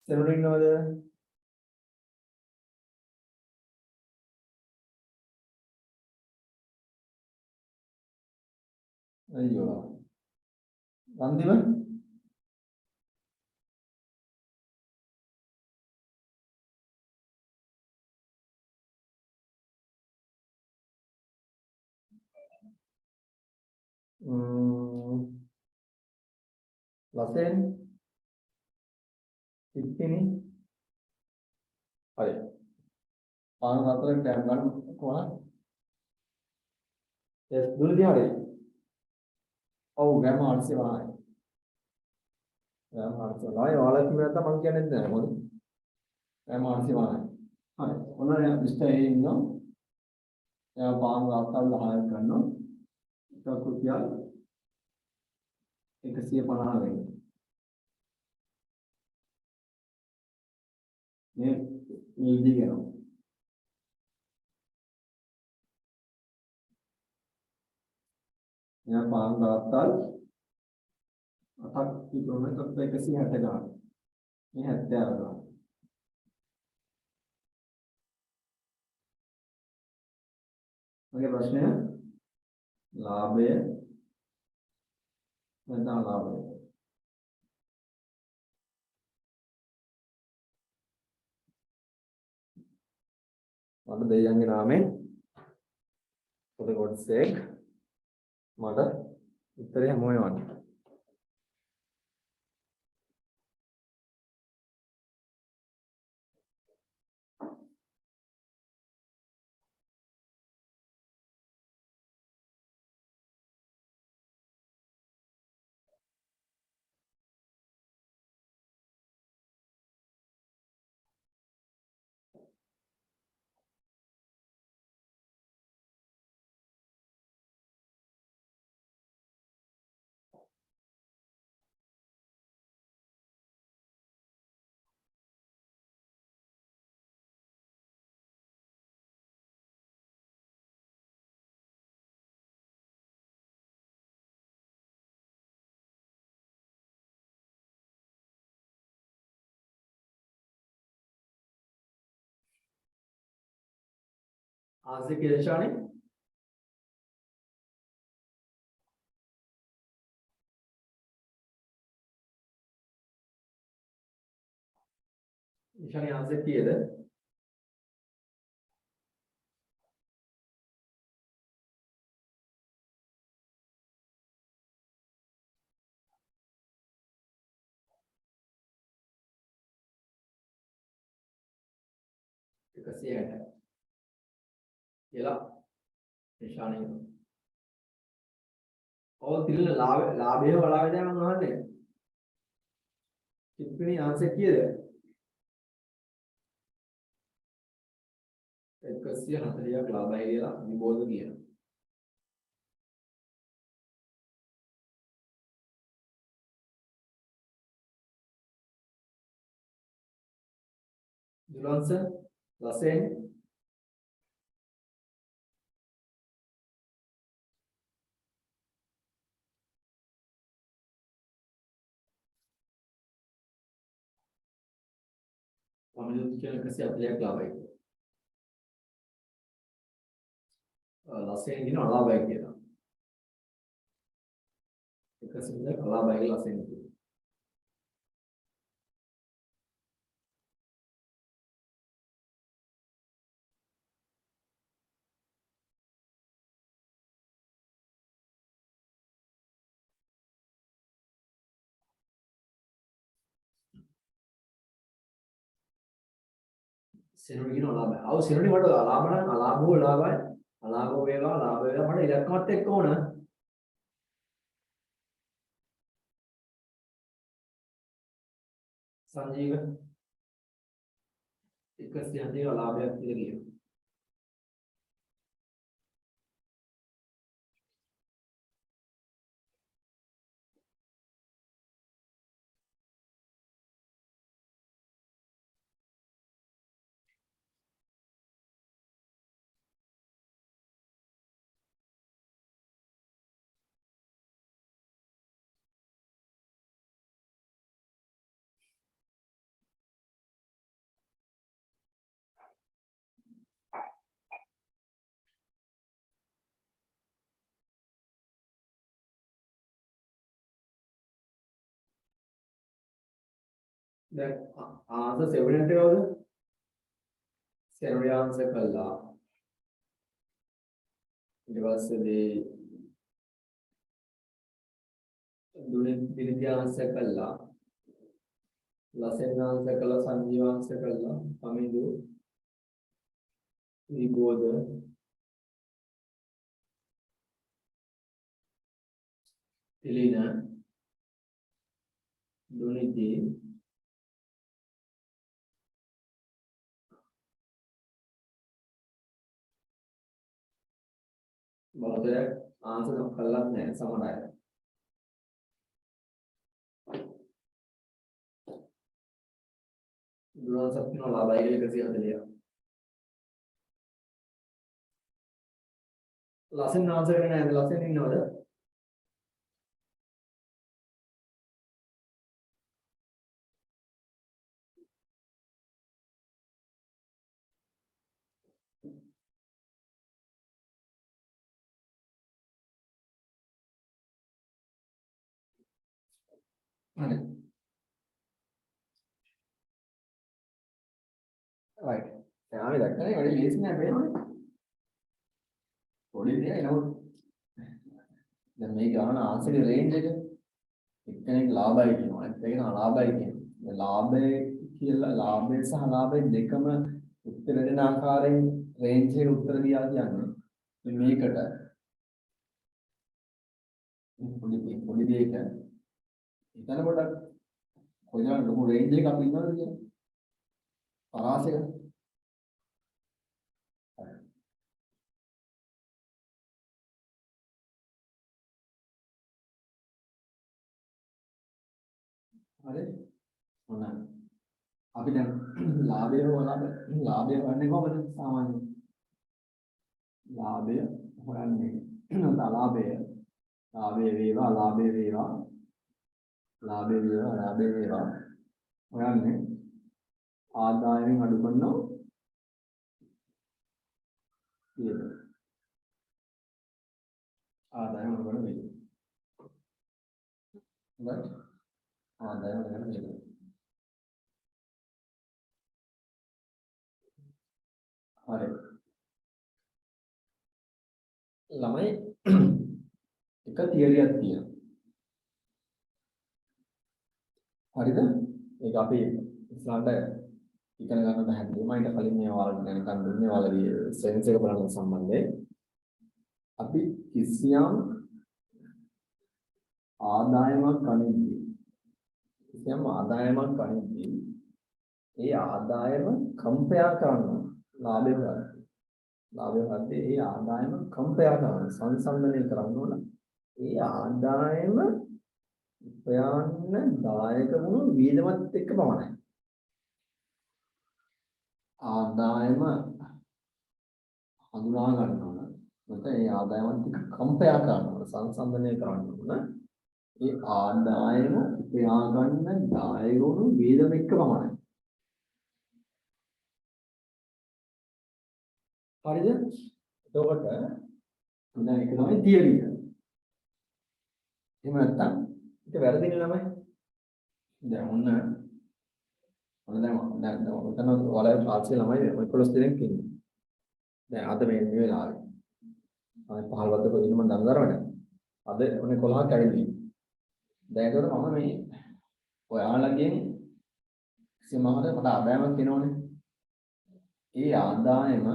සෙනොලි ඉන්නවද? අයියෝ. රන්දිව ලසෙන් ඉක්තිනි හරි. පාන් රාත්තල් ග්‍රෑම් ගන්න කොහොමද? එස් දුනිති හරි. ඔව් ග්‍රෑම් 850යි. ග්‍රෑම් 850යි. ඔයාලා කිව්ව නැත්නම් මම කියන්නේ නැහැ මොකද? ග්‍රෑම් 850යි. හරි. ඔන්න මිස්ටර් A ඉන්නවා. එයා පාන් රාත්තල් 10ක් ගන්නවා. එක රුපියල් 150 වෙනවා. මේ ඉදි කරනවා. එයා පාන් රාත්තල් 8ක් විකුණන එකට 160 ගන්න. මේ 70 ගන්න. මගේ ප්‍රශ්නය ලාභය නැත්නම් ලාභය. මට දෙයියන්ගේ නාමයෙන් පොත කොටසෙක් මට උත්තරේ හැමෝම එවන්න. ආන්සර් කියලා ශානේ ශානේ ආන්සර් කීයද 160 කියලා නිශානේ ඔව් තිරන ලාභය වලාවේ දැන් මම අහන්නේ ටිප්පණි ආන්සර් කීයද 140ක් ලාභයි කියලා විභෝධ කියනවා දුලන්ස ලසෙන් අමිනුත් කියන 140ක් ලාභයි ලසෙන් කියන අලාභයි කියනවා 140ක් අලාභයි ලසෙන් කියනවා සිරුරි කියන අලාභය. ආව සිරුරි මට අලාභ නම් අලාභෝ ලාභයි. අලාභෝ වේවා ලාභ වේවා මට ඉලක්කමත් එක්ක ඕන. සංජීව 130 අලාභයක් කියලා කියනවා. දැන් ආන්සර් 7 එක කවුද? සෙනරි ආන්සර් කළා. ඊට පස්සේ දුනිත් ආන්සර් කළා. ලසෙන් ආන්සර් කළා සංජීව ආන්සර් කළා. අමිදු විබෝධ තිලිනා දුනිති බෞද්ධය ආන්සර් කළත් නැහැ සමහර අය. දුරන් සප්පින ලාභයි කියලා 140. ලසෙන් ආන්සර් කරන්නේ නැහැ. ලසෙන් ඉන්නවද? හරි. right. දැන් ආවේ දැක්කනේ වැඩි ලේසි නෑ පේනවනේ. පොඩි දෙයක් නමුත් දැන් මේ ගාන ආන්සරේ රේන්ජ් එක එක්කෙනෙක් ලාභයි කියනවා එක්කෙනෙක් අලාභයි කියනවා. දැන් ලාභය කියලා ලාභය සහ ලාභය දෙකම උත්තර දෙන ආකාරයෙන් රේන්ජ් එකේ උත්තර දියා කියන්නේ මේකට පොඩි දෙයක හිතන කොට කොයිතරම් ලොකු රේන්ජ් එකක් අපි ඉන්නවද කියලා පරාසයක හරි මොන අපි දැන් ලාභය හොයන්නේ කොහොමද සාමාන්‍යයෙන් ලාභය හොයන්නේ ලාභය වේවා හොයන්නේ ආදායයෙන් අඩු කරනවා වියදම. ආදායම අනුගමන වියදම. right? ආදායම අනුගමන වියදම. හරි. ළමයි එක තියරියක් තියෙනවා. හරිද? ඒක අපි ඉස්සරහට ඉගෙන ගන්න බැහැ. මම ඊට කලින් මේ ඔයාලට දැනගන්න දුන්නේ ඔයාලගේ සෙන්ස් එක බලන සම්බන්ධයෙන්. අපි කිසියම් ආදායමක් ගනිද්දී ඒ ආදායම කම්පයා කරනවා ලාභය වලට. ලාභය වලට ඒ ආදායම කම්පයා කරනවා සංසන්දනය කරන්න ඕන. ඒ ආදායම උපයන්න දායක වුණු වියදමත් එක්ක පමණයි. ආදායම හඳුනා ගන්න ඕන. නැත්නම් ඒ ආදායමත් එක්ක කම්පයා කරන්න ඕන සංසන්දනය කරන්න ඕන. ඒ ආදායම උපයා ගන්න දායක වුණු වියදම එක්ක පමණයි. හරිද? එතකොට දැන් ඒක තමයි තියරිය. එහෙම නැත්නම් ඒක වැරදිනේ ළමයි. දැන් ඔන්න දැන් ඔතන ඔයාලගේ ක්ලාස් එකේ ළමයි 11 දෙනෙක් ඉන්නේ. දැන් අද මේ වෙලාවේ. අය 15 වද්ද කොදින මම දන්නවද? අද ඔන්නේ 11ක් ඇවිල්ලා. දැන් ඒකට මම මේ ඔයාලගෙන් සීමාවට මට ආදායමක් දෙනවනේ. ඒ ආදායම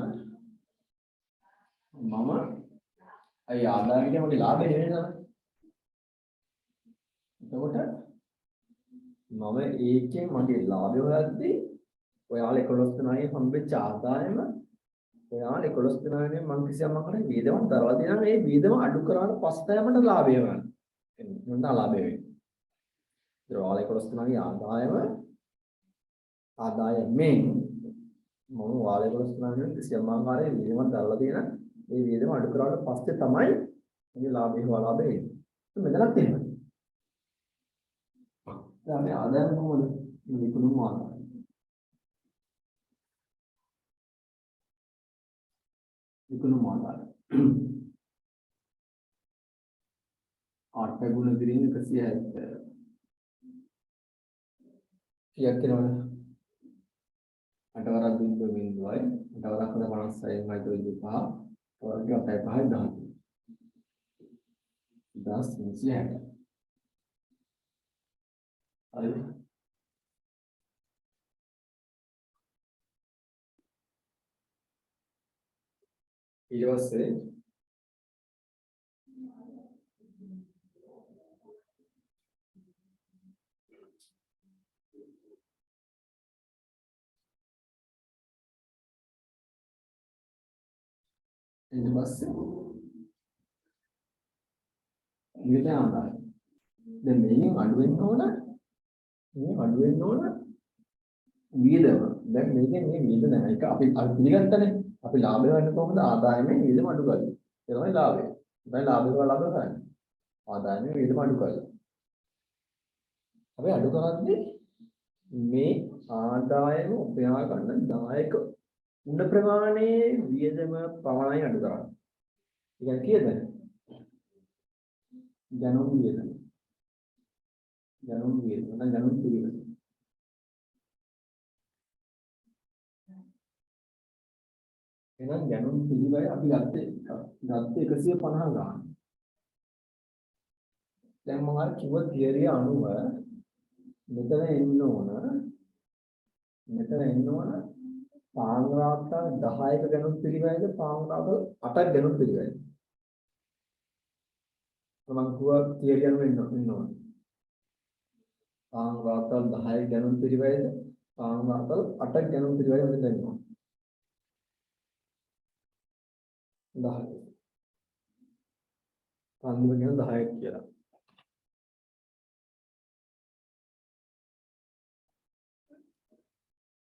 මම අය ආදායමෙන් මගේ ලාභය නෙවෙයි නේද? එතකොට මම ඒකෙන් මගේ ලාභය හොයද්දී ඔයාලා 11 දෙනාගේ හම්බෙච්ච ආදායම ඔයාලා 11 දෙනාගෙන් මම කිසියම් මකට වේදමක් දරලා දෙනවා. මේ වේදම අඩු කරාට පස්සේ මට ලාභය වෙනවා. එන්න ලාභය වෙන්නේ. ඒ ඔයාලා 11 දෙනාගේ ආදායමෙන් මම ඔයාලා 11 දෙනාගෙන් කිසියම් ආකාරයේ වේදමක් දරලා දෙනවා. මේ වේදම අඩු කරාට පස්සේ තමයි මේ ලාභය හොයාලා වෙන්නේ. මෙතනත් එහෙමයි. දැන් මේ ආදායම කොහොමද? විකුණුම් ආදායම. විකුණුම් ආදායම. 8 ගුණ දිරින් 170. කීයක් වෙනවද? 8 වරක් බිඳුව බිඳුවයි 8 වරක් 56යි 5 වර්ග 5යි 10. 10 හරි. ඊට පස්සේ ඊට ආදායම. දැන් මේකෙන් අඩු වෙන්න ඕන. මේ අඩු වෙන්න ඕන වියදම. දැන් මේකෙන් මේ වියදම නැහැ. ඒක අපි පිළිගත්තනේ. අපි ලාභය වෙන්න කොහොමද? ආදායමෙන් වියදම අඩු කරලා. ඒ තමයි ලාභය. දැන් ලාභය කරන්නේ. ආදායමෙන් වියදම අඩු කරලා. අපි අඩු කරද්දී මේ ආදායම උපයා ගන්න දායක උණ ප්‍රමාණයේ වියදම පමණයි අඩු කරන්නේ. ඒ කියන්නේ ජනෝම් වියදම. ජනෝම් වියදම නැත්නම් ජනෝම් පිළිවෙල. එහෙනම් ජනෝම් පිළිවෙල අපි ගත්තේ 150 ගන්න. දැන් මම අර කිව්ව තියරිය අනුව මෙතන එන්න ඕන පාංග්‍රාත්තල් 10ක ගණන් පිළිවෙලද පාංග්‍රාත්තල් 8ක ගණන් පිළිවෙලද මම කිව්වා තියරිය අනුව එන්න ඕන පාංග්‍රාත්තල් 10ක ගණන් පිළිවෙලද පාංග්‍රාත්තල් 8ක ගණන් පිළිවෙලද මෙතන එන්න ඕන 10 පාංග්‍රාත්තල් ගණන් 10ක් කියලා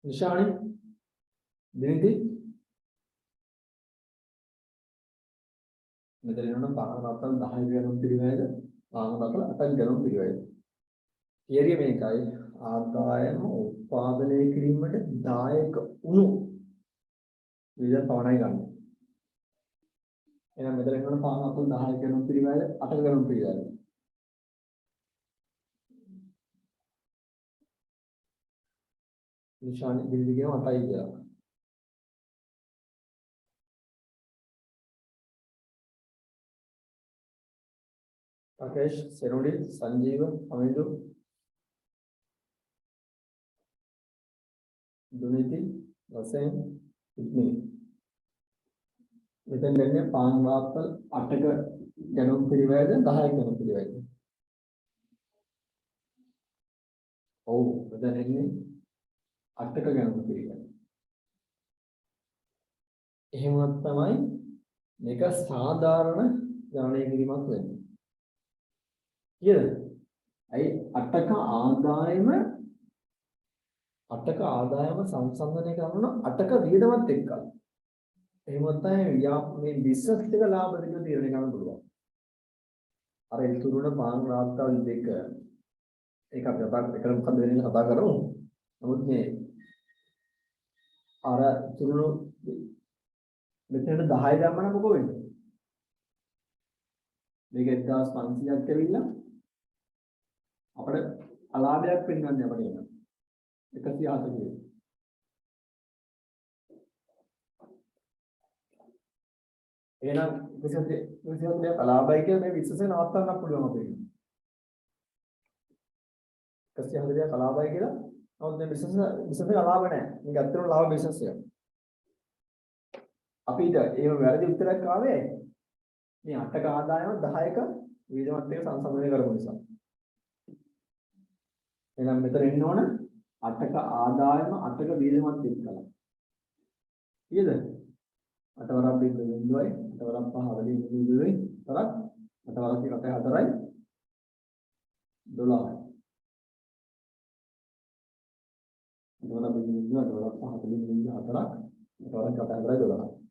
निशानी दिनिति මෙතන එනනම් පාංගරාත්තල් 10 ගණන් පිළිවෙලද පාංගරාත්තල් 8ක් ගණන් පිළිවෙලද තියරිය මේකයි ආදායම උත්පාදනය කිරීමට දායක වුණු විවිධ පවණයි ගන්න. එහෙනම් මෙතන එනවනේ පාන් අතුල් 10 ගණන් පිළිවෙල 8 ගණන් පිළිවෙල. නිශානි බිල්ඩින් එක 8යි කියලා. राकेश सेरोडी संजीव अमिंदु दुनीति रसेन इतनी මෙතෙන් දෙන්නේ පාන් වාත්තල් 8ක ගැනුම් පිළිවෙලද 10ක ගැනුම් පිළිවෙලද? ඔව් මෙතන එන්නේ 8ක ගැනුම් පිළිවෙල. එහෙම වුණත් තමයි මේක සාධාරණ ගණනය කිරීමක් වෙන්නේ. කියද? අයි 8ක ආදායම සංසන්දනය කරන 8ක වියදමත් එක්කලා. එහෙම තමයි මේ බිස්නස් එක ලාභ දෙක තීරණය කරන්න පුළුවන්. අර ඉතුරුන පාන් රාත්තල් දෙක ඒක අපි එකට මොකද වෙන්නේ කතා කරමු. නමුත් මේ අර ඉතුරුන මෙතන 10 දැම්මම මොකෝ වෙන්නේ? මේක 1500ක් ඇවිල්ලා අපිට අලාභයක් වෙන්නන්නේ අපිට එනවා 140. එහෙනම් 140 අලාභයි කියලා මේ විශ්වාසය නවත්තන්න පුළුවන් අපිට. 140 අලාභයි කියලා නමුත් මේ විශ්වාසය අලාභ නැහැ. මේක ඇත්තටම ලාභ විශ්වාසයක්. අපිට එහෙම වැරදි උත්තරයක් ආවේ මේ 8ක ආදායම 10ක වියදමත් එක්ක සංසන්දනය කරපු නිසා. එහෙනම් මෙතන එන්න ඕන 8ක ආදායම 8ක වියදමත් එක්කලා. ඊයද? 8 වරක් බිඳුවයි 8 වරක් 5 වලින් බිඳුවයි තරක් 8 වරක් 4යි 12යි. 8 වරක් බිඳුවයි 8 වරක් 5 වලින් බිඳුවයි 4ක් 8 වරක් 4යි 12යි.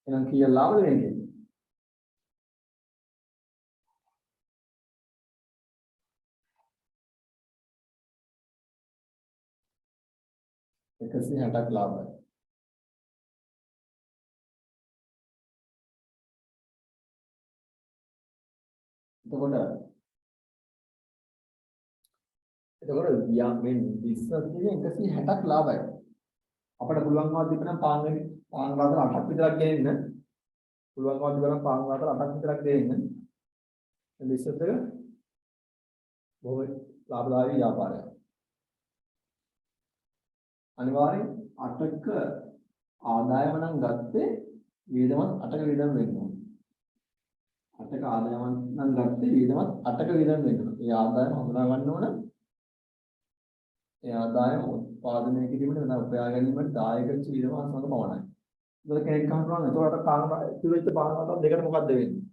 එහෙනම් කීයක් ලාභද වෙන්නේ? එකසිය 60ක් ලාභයි. එතකොට මේ බිස්නස් එකේ 160ක් ලාභයි. අපිට පුළුවන්කම තිබෙනවා පාන් රාතර 8ක් විතරක් ගෙනින්න. පුළුවන්කම තිබෙනවා පාන් රාතර 8ක් විතරක් දෙන්න. මේ බිස්නස් එක බොහොම ලාභදායී ව්‍යාපාරයක්. අනිවාර්යෙන් 8ක ආදායම නම් ගත්තේ වියදමත් 8ක වියදම් වෙන්න ඕනේ. 8ක ආදායම නම් ගත්තේ වියදමත් 8ක වියදම් වෙන්න ඕනේ. ඒ ආදායම හඳුනා ගන්න ඕන. ඒ ආදායම උත්පාදනය කිරීමට නැත්නම් උපයා ගැනීමට දායක වෙච්ච වියදම අසමග පමණයි. ඒක කෙනෙක් අහනවා එතකොට පාන ඉතුරු වෙච්ච පාන අතල් දෙකට මොකද්ද වෙන්නේ?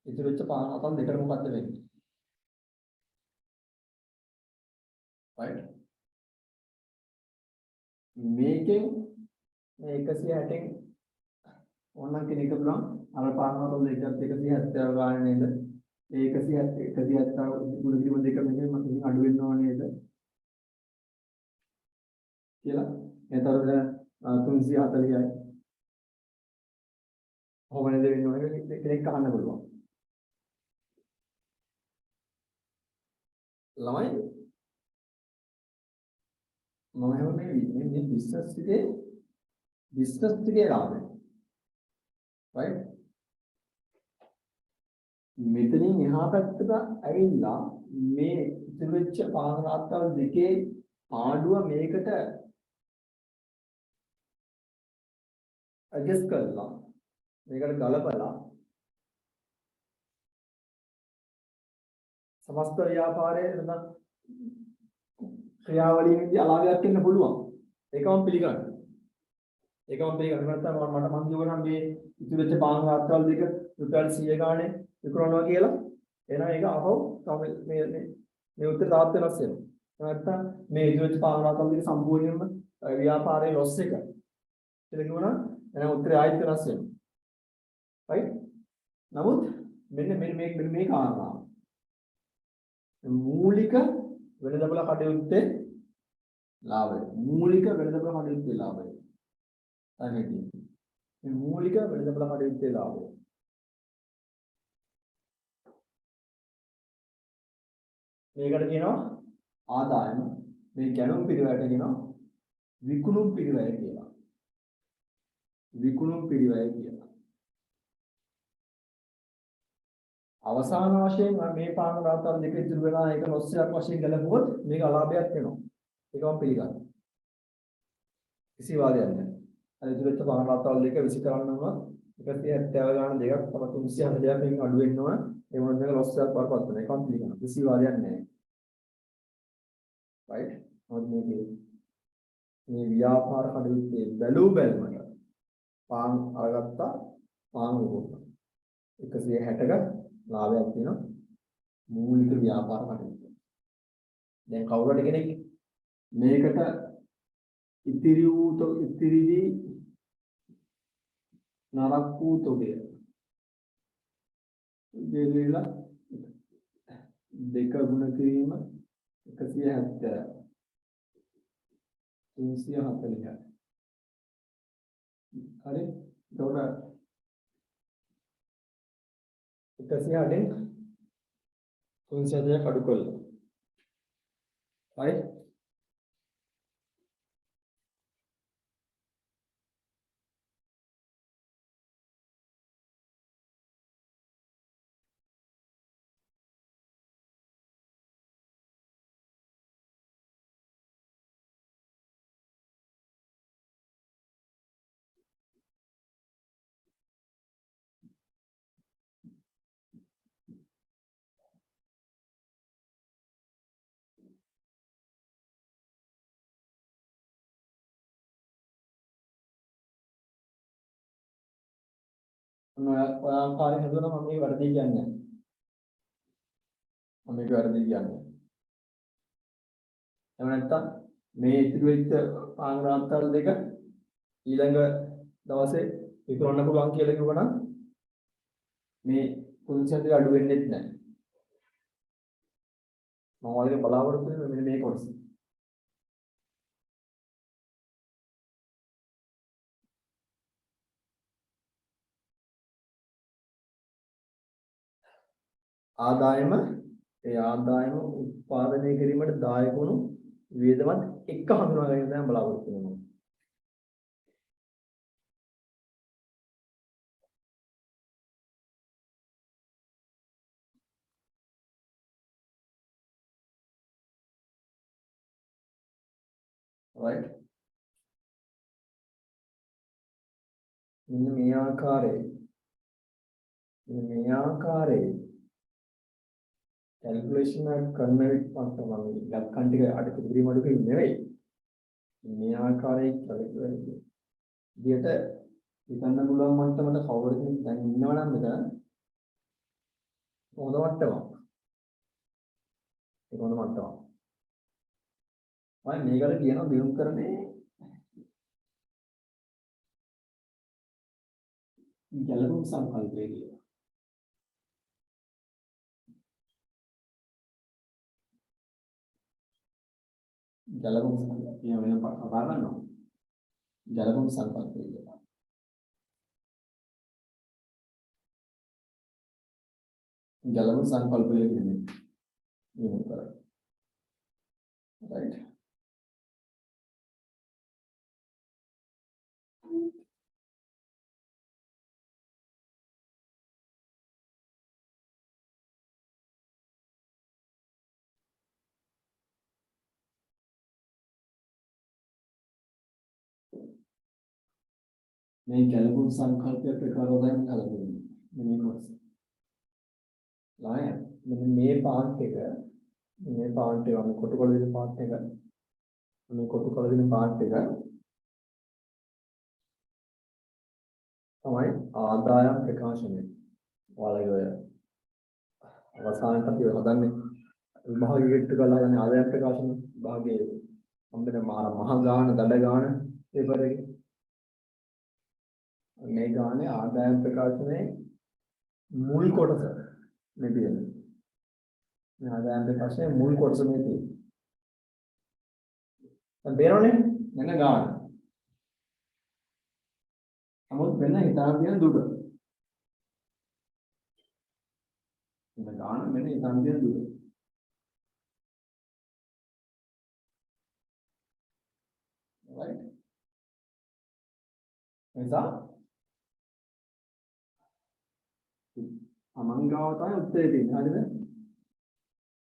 ඉතුරු වෙච්ච පාන අතල් දෙකට මොකද්ද වෙන්නේ? right? මේකෙන් මේ 160න් ඕනනම් කෙනෙක් බලන්න අර පාන අතල් දෙකත් 170 ගාන නේද? ඒ 170 ගුණ කිරීම දෙක මෙහෙම අඩු වෙන්න ඕනේ නේද? කියලා එතකොට 340යි. කොහොමද වෙන්නේ ඔය කෙනෙක් අහන්න පුළුවන්. ළමයි මම හිතන්නේ මේ බිස්නස් එකේ ලාභය. right? මෙතනින් එහා පැත්තට ඇවිල්ලා මේ ඉතුරු වෙච්ච පාන රාත්තල් දෙකේ පාඩුව මේකට adjust කරලා මේකට ගලපලා සමස්ත ව්‍යාපාරයේ නැත්නම් ක්‍රියාවලියේදී අලාභයක් වෙන්න පුළුවන්. ඒකම පිළිගන්න. නැත්නම් මට මං කියවනම් මේ ඉතුරු වෙච්ච පාන් රාත්තල් දෙක රුපියල් 100 ගානේ විකුණනවා කියලා. එහෙනම් ඒක අහව මේ උත්තර තාත් වෙනස් වෙනවා. නැත්නම් මේ ඉතුරු වෙච්ච පාන් රාත්තල් දෙක සම්පූර්ණයෙන්ම ව්‍යාපාරයේ ලොස් එක. ඒක නුවණ එහෙනම් උත්තරය ආයෙත් වෙනස් වෙනවා. right? නමුත් මෙන්න මේ කාරණාව. මූලික වෙළඳපොළ කටයුත්තේ ලාභය. මූලික වෙළඳපොළ කටයුත්තේ ලාභය. තමයි තියෙන්නේ. මේ මූලික වෙළඳපොළ කටයුත්තේ ලාභය. මේකට කියනවා ආදායම. මේ ගැණුම් පිරිවැයට කියනවා විකුණුම් පිරිවැය කියලා. විකුණුම් පිරිවැය කියලා. අවසාන වශයෙන් මේ පාන රාතල් දෙක ඉතුරු වෙලා ඒක නොස්සයක් වශයෙන් ගැලපුවොත් මේක අලාභයක් වෙනවා. ඒක මම පිළිගන්නවා. කිසි වාදයක් නැහැ. අර ඉතුරු වෙච්ච පාන රාතල් දෙක විසි කරන්න උනොත් 170 ගාන දෙකක් තව 340ක් මේක අඩු වෙන්න ඕන. ඒ වුණත් මේක නොස්සයක් වරපත් වෙනවා. ඒක මම පිළිගන්නවා. කිසි වාදයක් නැහැ. right? මොකද මේ ව්‍යාපාර කටයුත්තේ බැලූ බැලමට පාන් අරගත්තා පාන් උගුරුනා 160ක ලාභයක් තියෙනවා මූලික ව්‍යාපාර කටයුත්ත. දැන් කවුරු හරි කෙනෙක් මේකට ඉතිරිවි නරක් වූ තොගය දෙවිලා දෙක ගුණ කිරීම 170 340යි. හරි? එතකොට 160න් 340ක් අඩු කළා. හරි? ඔය ආකාරයෙන් හදුවම මම මේ වර්ධි කියන්නේ. මම මේක වර්ධි කියන්නේ. එහෙම නැත්නම් මේ ඉතුරු වෙච්ච පාංග්‍රාන්තල් දෙක ඊළඟ දවසේ විකුණන්න පුළුවන් කියලා කිව්වනම් මේ කුංචන්ට අඩු වෙන්නේ නැහැ. මම වගේ බලාපොරොත්තු වෙන්නේ මෙන්න මේ කොටස. ආදායම උත්පාදනය කිරීමට දායක වුණු වියදමත් එක්ක හඳුනා ගැනීම තමයි බලාපොරොත්තු වෙනවා. right? මෙන්න මේ ආකාරයේ calculation එක කරන විට මම ඉලක්කම් ටික අඩු කිරීම අඩු කිරීම නෙවෙයි. මේ ආකාරයේ calculation විදියට හිතන්න පුළුවන් මට්ටමට කවුරුද දැන් ඉන්නවනම් මෙතන හොඳ මට්ටමක්. ඒක හොඳ මට්ටමක්. මම මේකට කියනවා දියුම් කරන්නේ ගැළපුම් සංකල්පය කියලා. ගැළපුම් සංකල්පය වෙන කතා කරනවා. ගැළපුම් සංකල්පය කියලා. ගැළපුම් සංකල්පය කියන්නේ දියුම් කරන්නේ. right? මේ ගැළපුම් සංකල්පය ප්‍රකාරවලින් හදන්නේ. මේ කොටස. ලායන් මෙන්න මේ පාර්ට් එක වගේ කොටු කොළ දෙන පාර්ට් එක මේ කොටු කොළ දෙන පාර්ට් එක තමයි ආදායම් ප්‍රකාශනය. ඔයාලගේ ඔය අවසානට අපි හදන්නේ විභාගයකට කරලා ගන්න ආදායම් ප්‍රකාශන විභාගයේ හම්බෙන මහ ගාන දඩ ගාන පේපර් එකේ මේ ගානේ ආදායම් ප්‍රකාශනයේ මුල් කොටස මේ තියෙන්නේ. මේ ආදායම් ප්‍රකාශනයේ මුල් කොටස මේ තියෙන්නේ. දැන් බේරෝනේ මෙන්න ගාන. නමුත් වෙන හිතාන තියෙන දුක. මෙන්න ගාන මෙන්න හිතාන තියෙන දුක. right? නිසා තමන්ගාව තමයි උත්තරේ තියෙන්නේ. හරිද?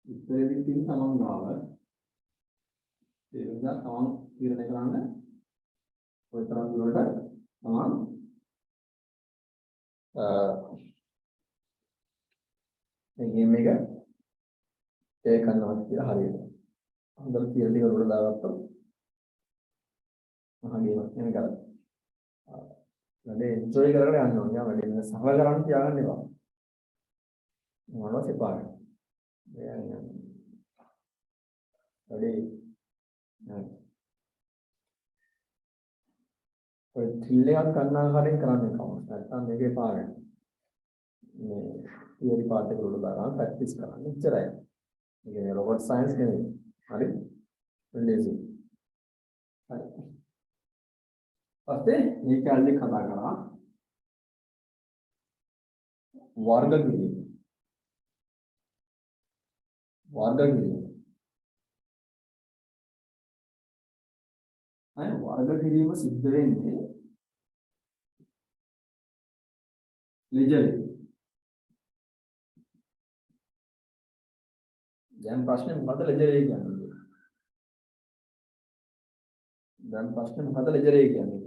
උත්තරේ තියෙන්නේ තමන්ගාව. ඒ නිසා තමන් තීරණය කරන්න ඔය තරම් දුරට තමන් මේ ගේම් එක play කරනවා කියලා හරියට. හොඳට තීරණ ටික උඩ දාගත්තොත් මහා ගේමක් නෙමෙයි කරන්නේ. වැඩේ එන්ජොයි කරගෙන යන්න ඕනේ. යා වැඩේ නේද සහල කරන්න තියාගන්න එපා. මොනවද එපානේ. දැන් වැඩේ ඔය ත්‍රිල් එකක් ගන්න ආකාරයෙන් කරන්න කවුරුත් නැත්නම් මේකේ පාරේ. මේ තියරි පාර්ට් එක උඩ දාගන්න ප්‍රැක්ටිස් කරන්න. ඉච්චරයි. මේ කියන්නේ රොබොට් සයන්ස් නෙමෙයි. හරි? ලේසි. හරි. පස්සේ මේ කැලේ කතා කරා වර්ග කිරීම. වර්ග කිරීම. අය වර්ග කිරීම සිද්ධ වෙන්නේ ලෙජර්. දැන් ප්‍රශ්නේ මොකද ලෙජර් කියන්නේ? දැන් ප්‍රශ්නේ මොකද ලෙජර් කියන්නේ?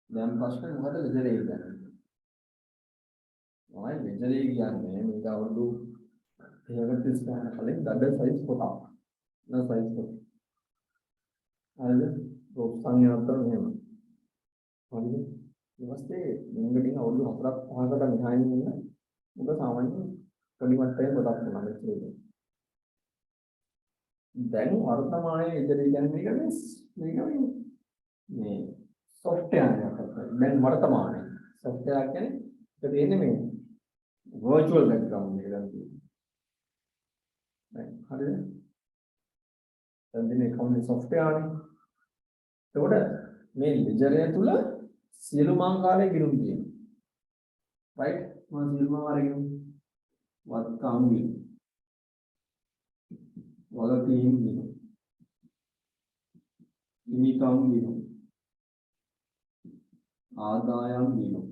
දැන් ප්‍රශ්නේ මොකද ලෙජර් කියන්නේ? මොයි ලෙජර් කියන්නේ මේක අවුරුදු 30කට 35කට කලින් ගඩ සයිස් පොතක්. නෑ සයිස් පොත. හරිද? රෝප් සංඥාන්තර මෙහෙම. හරිද? ඊපස්සේ මෙංගඩින් අවුරුදු 4ක් 5කට මෙහායින් ඉන්න මොකද සාමාන්‍ය පොඩි මට්ටමේ පොතක් වුණා මෙච්චර. දැන් වර්තමානයේ ලෙජර් කියන්නේ මේක මේ software එකක්. දැන් වර්තමානයේ software කියන්නේ ඒක තියෙන්නේ මේ virtual background එක දැන් තියෙන්නේ. හරිද? දැන් මේ accounting software නේ. එතකොට මේ ledger එක තුල සියලුම ආකාරයේ ගිණුම් තියෙනවා. right? මොන සියලුම ආකාරයේ ගිණුම්? වත්කම් ගිණුම්. වගකීම් ගිණුම්. හිමිකම් ගිණුම්. ආදායම් ගිණුම්.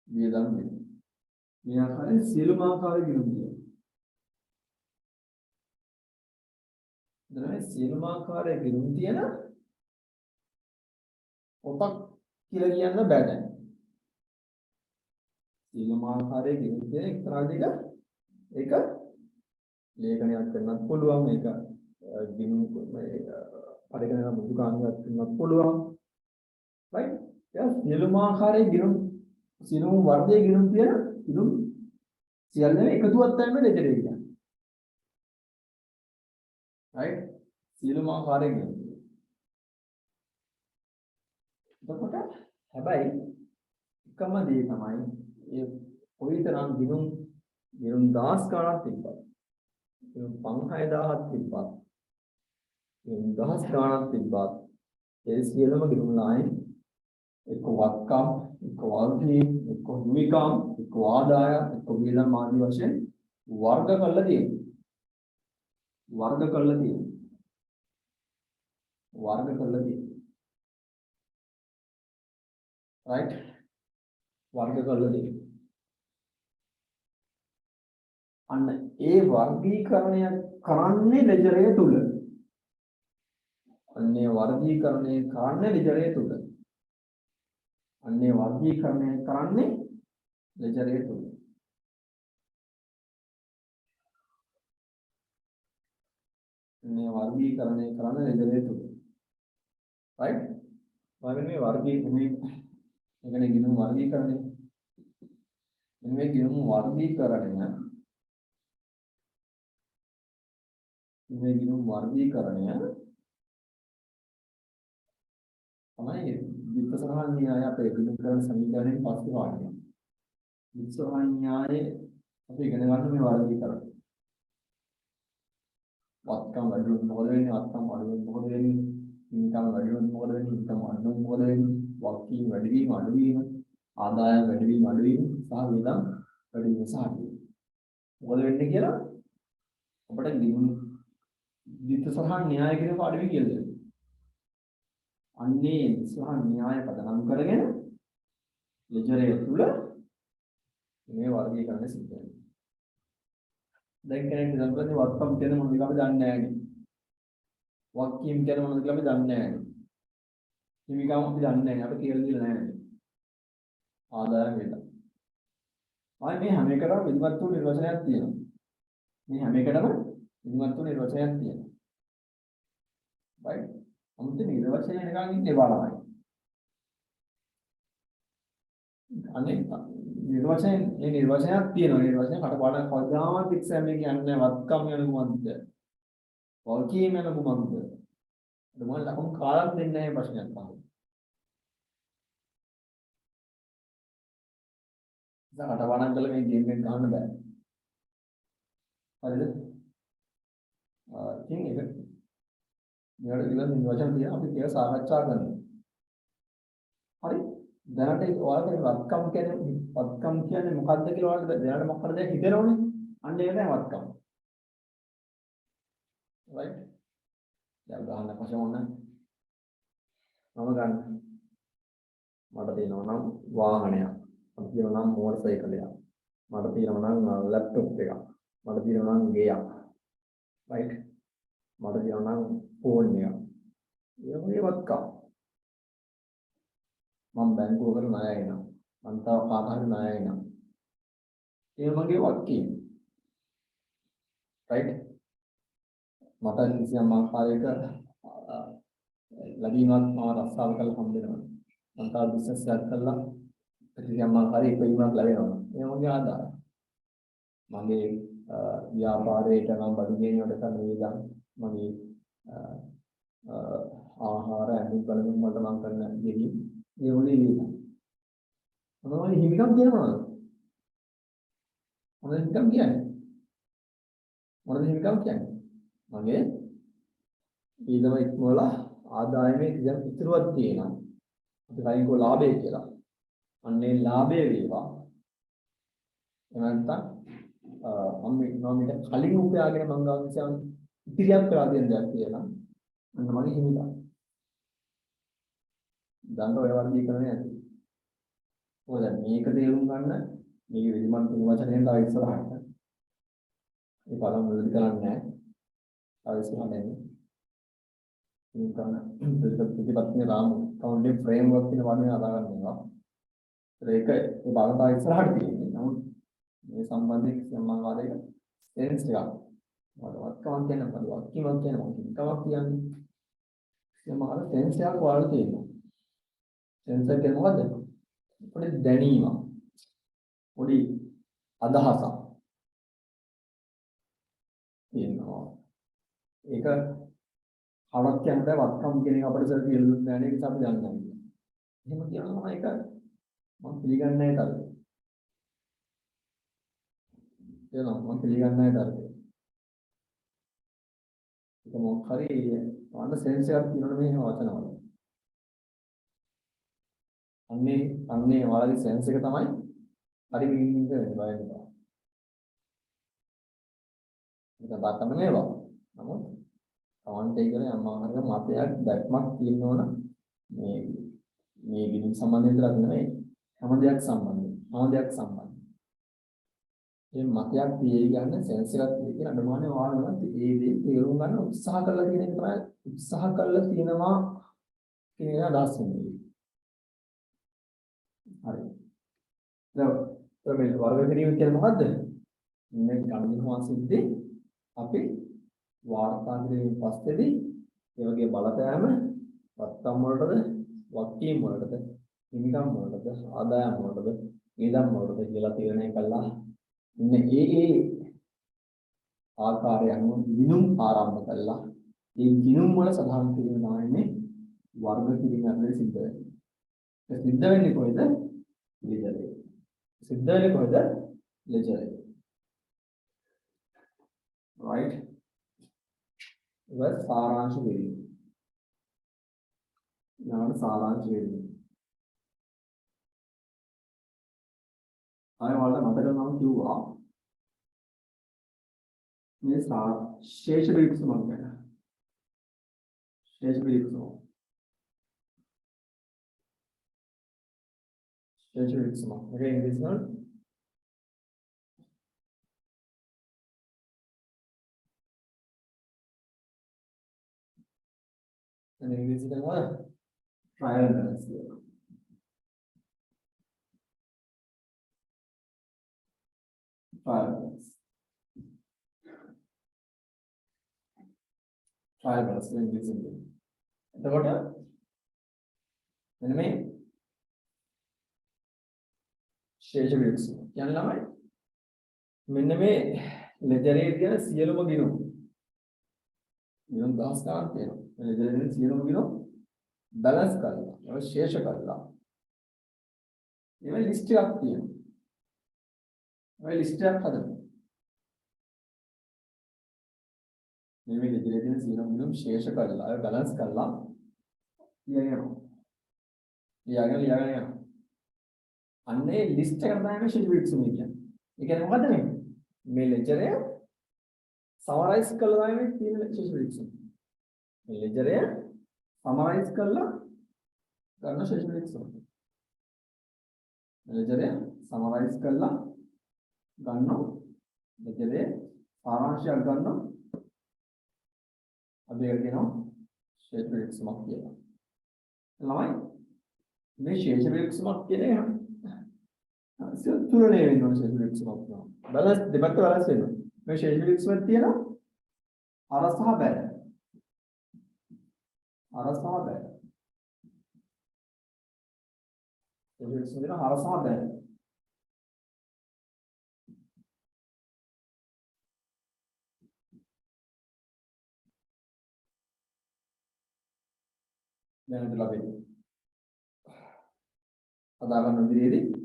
වියදම් ගිණුම්. මේ ආකාරයෙන් සියලුම ආකාරයේ ගිණුම් තියෙනවා. දැන් සියලුම ආකාරයේ ගිණුම් තියෙන පොතක් කියලා කියන්න බෑ දැන්. සියලුම ආකාරයේ ගිණුම් තියෙන එක්තරා දෙක ඒක ලේඛනයක් කරන්නත් පුළුවන්. ඒක ගිණුම් පරිගණක මුදු කාණ්ඩයක් කරන්නත් පුළුවන්. right? දැන් සියලුම ආකාරයේ ගිණුම් සියලුම වර්ගයේ ගිණුම් තියෙන ගිණුම් සියල්ලම එකතුවක් තමයි ලෙජර් එක කියන්නේ. right? සියලුම ආකාරයේ ගිණුම්. එතකොට හැබැයි එකම දේ තමයි ඒ කොයිතරම් ගිණුම් 10 ගණක් තිබ්බත් 5000ක් තිබ්බත් 10 ගණක් තිබ්බත් ඒ සියලුම ගිණුම් ලායින් එක්ක වත්කම් එක්ක වර්ගී එක්ක හිමිකම් එක්ක ආදායම් එක්ක වියදම් ආදී වශයෙන් වර්ග කරලා තියෙනවා. වර්ග කරලා තියෙනවා. right? වර්ග කරලා තියෙනවා. අන්න ඒ වර්ගීකරණය කරන්නේ ලෙජර් එක තුල. අන්නේ වර්ගීකරණය කරන්නේ ලෙජර් එක තුල. අන්නේ වර්ගීකරණය කරන්නේ ලෙජර් එක තුල. අන්නේ වර්ගීකරණය කරන්නේ ලෙජර් එක තුල. right? මේ වර්ගී මේ කියන්නේ ගිණුම් වර්ගීකරණය. මේ ගිණුම් වර්ගීකරණය තමයි විපස්සනා න්‍යාය අපේ ගිණුම් කරන සමීකරණයෙන් පස්සේ වාඩිය. විපස්සනා න්‍යායේ අපි ඉගෙන ගන්න මේ වර්ගීකරණය. වත්කම් වැඩි වුණොත් මොකද වෙන්නේ? වත්කම් අඩු වුණොත් මොකද වෙන්නේ? ඉන්කම් වැඩි වුණොත් මොකද වෙන්නේ? ඉන්කම් අඩු වුණොත් මොකද වෙන්නේ? වත්කම් වැඩි වීම අඩු වීම, ආදායම් වැඩි වීම අඩු වීම සහ වේදම් වැඩි වීම සහ අඩු වීම. මොකද වෙන්නේ කියලා අපිට ගිණුම් විපස්සනා න්‍යාය කියන පාඩුවේ කියලා දෙනවා. අන්නේ විපස්සනා න්‍යාය පදනම් කරගෙන ලෙජරය තුල මේ වර්ගීකරණය සිද්ධ වෙනවා. දැන් කෙනෙක් හිතන්නේ වත්කම් කියන මොනවද කියලා අපි දන්නේ නැහැ නේ. වක්කීම් කියන මොනවද කියලා අපි දන්නේ නැහැ නේ. හිමිකම් අපි දන්නේ නැහැ නේ. අපිට කියලා දෙලා නැහැ නේ. ආදායම් වේදම්. ආයි මේ හැම එකටම විධිමත් වූ නිර්වචනයක් තියෙනවා. මේ හැම එකටම විධිමත් වූ නිර්වචනයක් තියෙනවා. right? අමුතු නිර්වචනය නිකන් ඉන්නේ බලමයි. අනේ නිර්වචනයක් තියෙනවා. නිර්වචනය කටපාඩම් කවදාවත් එක්සෑම් එකේ කියන්නේ වත්කම් යන කුමක්ද? වල්කීම් යන කුමක්ද? මොන ලකුණු කාලක් දෙන්නේ නැහැ ප්‍රශ්නයක් තමයි. ඉතින් කටපාඩම් කළා මේ ගේම් එක ගන්න බෑ. හරිද? ඉතින් ඒක මෙයාට කියලා නිර්වචන තියලා අපි ඒක සාකච්ඡා කරනවා. හරි? දැනට ඔයාලට වත්කම් කියන්නේ මොකක්ද කියලා ඔයාලට දැනට මොකක්ද හිතෙනවනේ. අන්න ඒක තමයි වත්කම්. right? දැන් ගන්න පස්සේ මොන මම ගන්න. මට තියෙනවා නම් වාහනයක්. මට තියෙනවා නම් මෝටර් සයිකලයක්. මට තියෙනවා නම් ලැප්ටොප් එකක්. මට තියෙනවා නම් ගෙයක්. right? මට තියෙනවා නම් ෆෝන් එකක්. ඒ වත්කම්. මම බැංකුවකට ණය එනවා. මම තව කාට හරි ණය එනවා. ඒ මගේ වත්කීම්. right? මට කිසියම් ආකාරයක ලැබීමක් මම රස්සාව කරලා හම්බ වෙනවා. මම තව බිස්නස් එකක් කරලා කිසියම් ආකාරයක ඉපීමක් ලැබෙනවා. ඒ මගේ ආදායම. මගේ ව්‍යාපාරයට නම් බඩු ගෙනියනකොට කරන වේදම් මගේ ආහාර ඇඳුම් බලමින් මට මම කරන දෙවි ඒ වගේ වේදම්. මොනවද හිමිකම් කියනවද? මොනවද හිමිකම් කියන්නේ? මොනවද හිමිකම් කියන්නේ? මගේ ඊදම ඉක්මවලා ආදායමේ කිසියම් ඉතුරුවක් තියෙනවා. අපි කලින් කෝ ලාභය කියලා. අන්නේ ලාභය වේවා. එහෙම නැත්නම් මම ඉක්මවීමට කලින් උපයාගෙන මම ගාව කිසියම් ඉතිරියක් කරලා දෙන දෙයක් කියලා. අන්න මගේ හිමිකම්. දැන් ඔය වර්ගීකරණය ඇති. මොකද මේක තේරුම් ගන්න මේක විදිමත් වචනයෙන් තව ඉස්සරහට. මේ බලමු මුලදී කරන්නේ නැහැ. තව ඉස්සරහට එන්නේ. මේ කරන ප්‍රතිපත්තියේ රාම කවුන්ටිං ෆ්‍රේම්වර්ක් කියන වචනේ අදා ගන්නවා. ඒක ඒ බලන ඉස්සරහට තියෙන්නේ. නමුත් මේ සම්බන්ධයෙන් කිසියම් ආකාරයක සෙන්ස් එකක්. වත්කමක් කියන්නේ මොකද? වත්කීමක් කියන්නේ මොකක්ද? කමක් කියන්නේ. කිසියම් ආකාරයක සෙන්ස් එකක් වල තියෙනවා. සෙන්ස් එක කියන්නේ මොකද්ද? පොඩි දැනීමක්. පොඩි අදහසක්. තියෙනවා. ඒක කවක් කියන්නේ වත්කම් කියන එක අපිට සර් කියලා දුන්නේ නැහැ නේද? අපි දන්නේ නැහැ. එහෙම කියනවා ඒක මම පිළිගන්නේ නැහැ තරක. එනවා මම පිළිගන්නේ නැහැ තරක. ඒක මොකක් හරි වන්න සෙන්ස් එකක් තියෙනවනේ මේ වචනවල. අන්නේ ඔයාලගේ සෙන්ස් එක තමයි හරි මීනින්ග් එක වෙන්නේ බය වෙනවා. ඒක බාතම නේවා. නමුත් කවන්ට් එක කියලා යම් ආකාරයක මතයක් දැක්මක් තියෙනවනම් මේ ගිණුම් සම්බන්ධයෙන් විතරක් නෙමෙයි හැම දෙයක් සම්බන්ධයි. මේ මතයක් තියෙයි ගන්න සෙන්ස් එකක් තියෙයි කියන අනුමානේ ඔයාලම ඒ දේ තේරුම් ගන්න උත්සාහ කරලා කියන එක තමයි උත්සාහ කරලා තියෙනවා කියන එක අදහස් වෙන්නේ. හරි. දැන් මේ වර්ග කිරීම කියන්නේ මොකද්ද? මේ ගණන් වාසිද්දී අපි වාර්තා කිරීමෙන් පස්සේදී ඒ වගේ බලපෑම වත්කම් වලටද වක්කීම් වලටද හිමිකම් වලටද ආදායම් වලටද ඊදම් වලටද කියලා තීරණය කළා. ඉන්නේ ඒ ආකාරය අනුව ගිණුම් ආරම්භ කළා. මේ ගිණුම් වල සඳහන් කිරීම තමයි වර්ග කිරීම අතර සිද්ධ වෙන්නේ. ඒ සිද්ධ වෙන්නේ කොහෙද? ලෙජරේ. සිද්ධ වෙන්නේ කොහෙද? ලෙජරේ. right? ඉවත් සාරාංශ කිරීම. ඊළඟට සාරාංශ කිරීම. අය වල මතක නම් කිව්වා මේ ශේෂ වික්ෂමක් ගැන. ශේෂ වික්ෂම. ශේෂ වික්ෂම. මේක ඉංග්‍රීසි වල ඉංග්‍රීසි කරනවා trial balance කියලා. trial balance. trial balance ඉංග්‍රීසි වල. එතකොට මෙන්න මේ ශේෂ වික්ෂම කියන්නේ ළමයි මෙන්න මේ ලෙජරේ කියන සියලුම ගිණුම් දහස් ගණන් තියෙනවා. ලෙජරේ කියන සියලුම ගිණුම් බැලන්ස් කරලා ඒක ශේෂ කරලා මේ ලිස්ට් එකක් තියෙනවා. මේ ලිස්ට් එකක් හදමු. මේ ලෙජරේ කියන සියලුම ගිණුම් ශේෂ කරලා ඒක බැලන්ස් කරලා ලියගෙන යනවා. ලියගෙන යනවා. අන්නේ ලිස්ට් එක තමයි මේ ශේෂ වික්ෂම කියන්නේ. ඒ කියන්නේ මොකද්ද මේ ලෙජරේ සමරයිස් කළා තමයි මේ තියෙන ශේෂ වික්ෂම. මේ ලෙජරේ සමරයිස් කළා ගන්න ශේෂ වික්ෂම. ලෙජරේ සමරයිස් කළා ගන්න ලෙජරේ සාරාංශයක් ගන්න අපි ඒක කියනවා ශේෂ වික්ෂමක් කියලා. ළමයි මේ ශේෂ වික්ෂමක් කියන්නේ තුලනේ වෙනවා ශේෂ වික්ෂමක් නෝ. බැලන්ස් දෙපැත්ත බැලන්ස් වෙනවා. මේ ශේෂ වික්ෂමක් තියෙනවා අර සහ බැල. අර සහ බැල. ශේෂ වික්ෂම දෙන අර සහ බැල. දැන් ඉතලා වෙන්නේ. අදා ගන්න විදිහේදී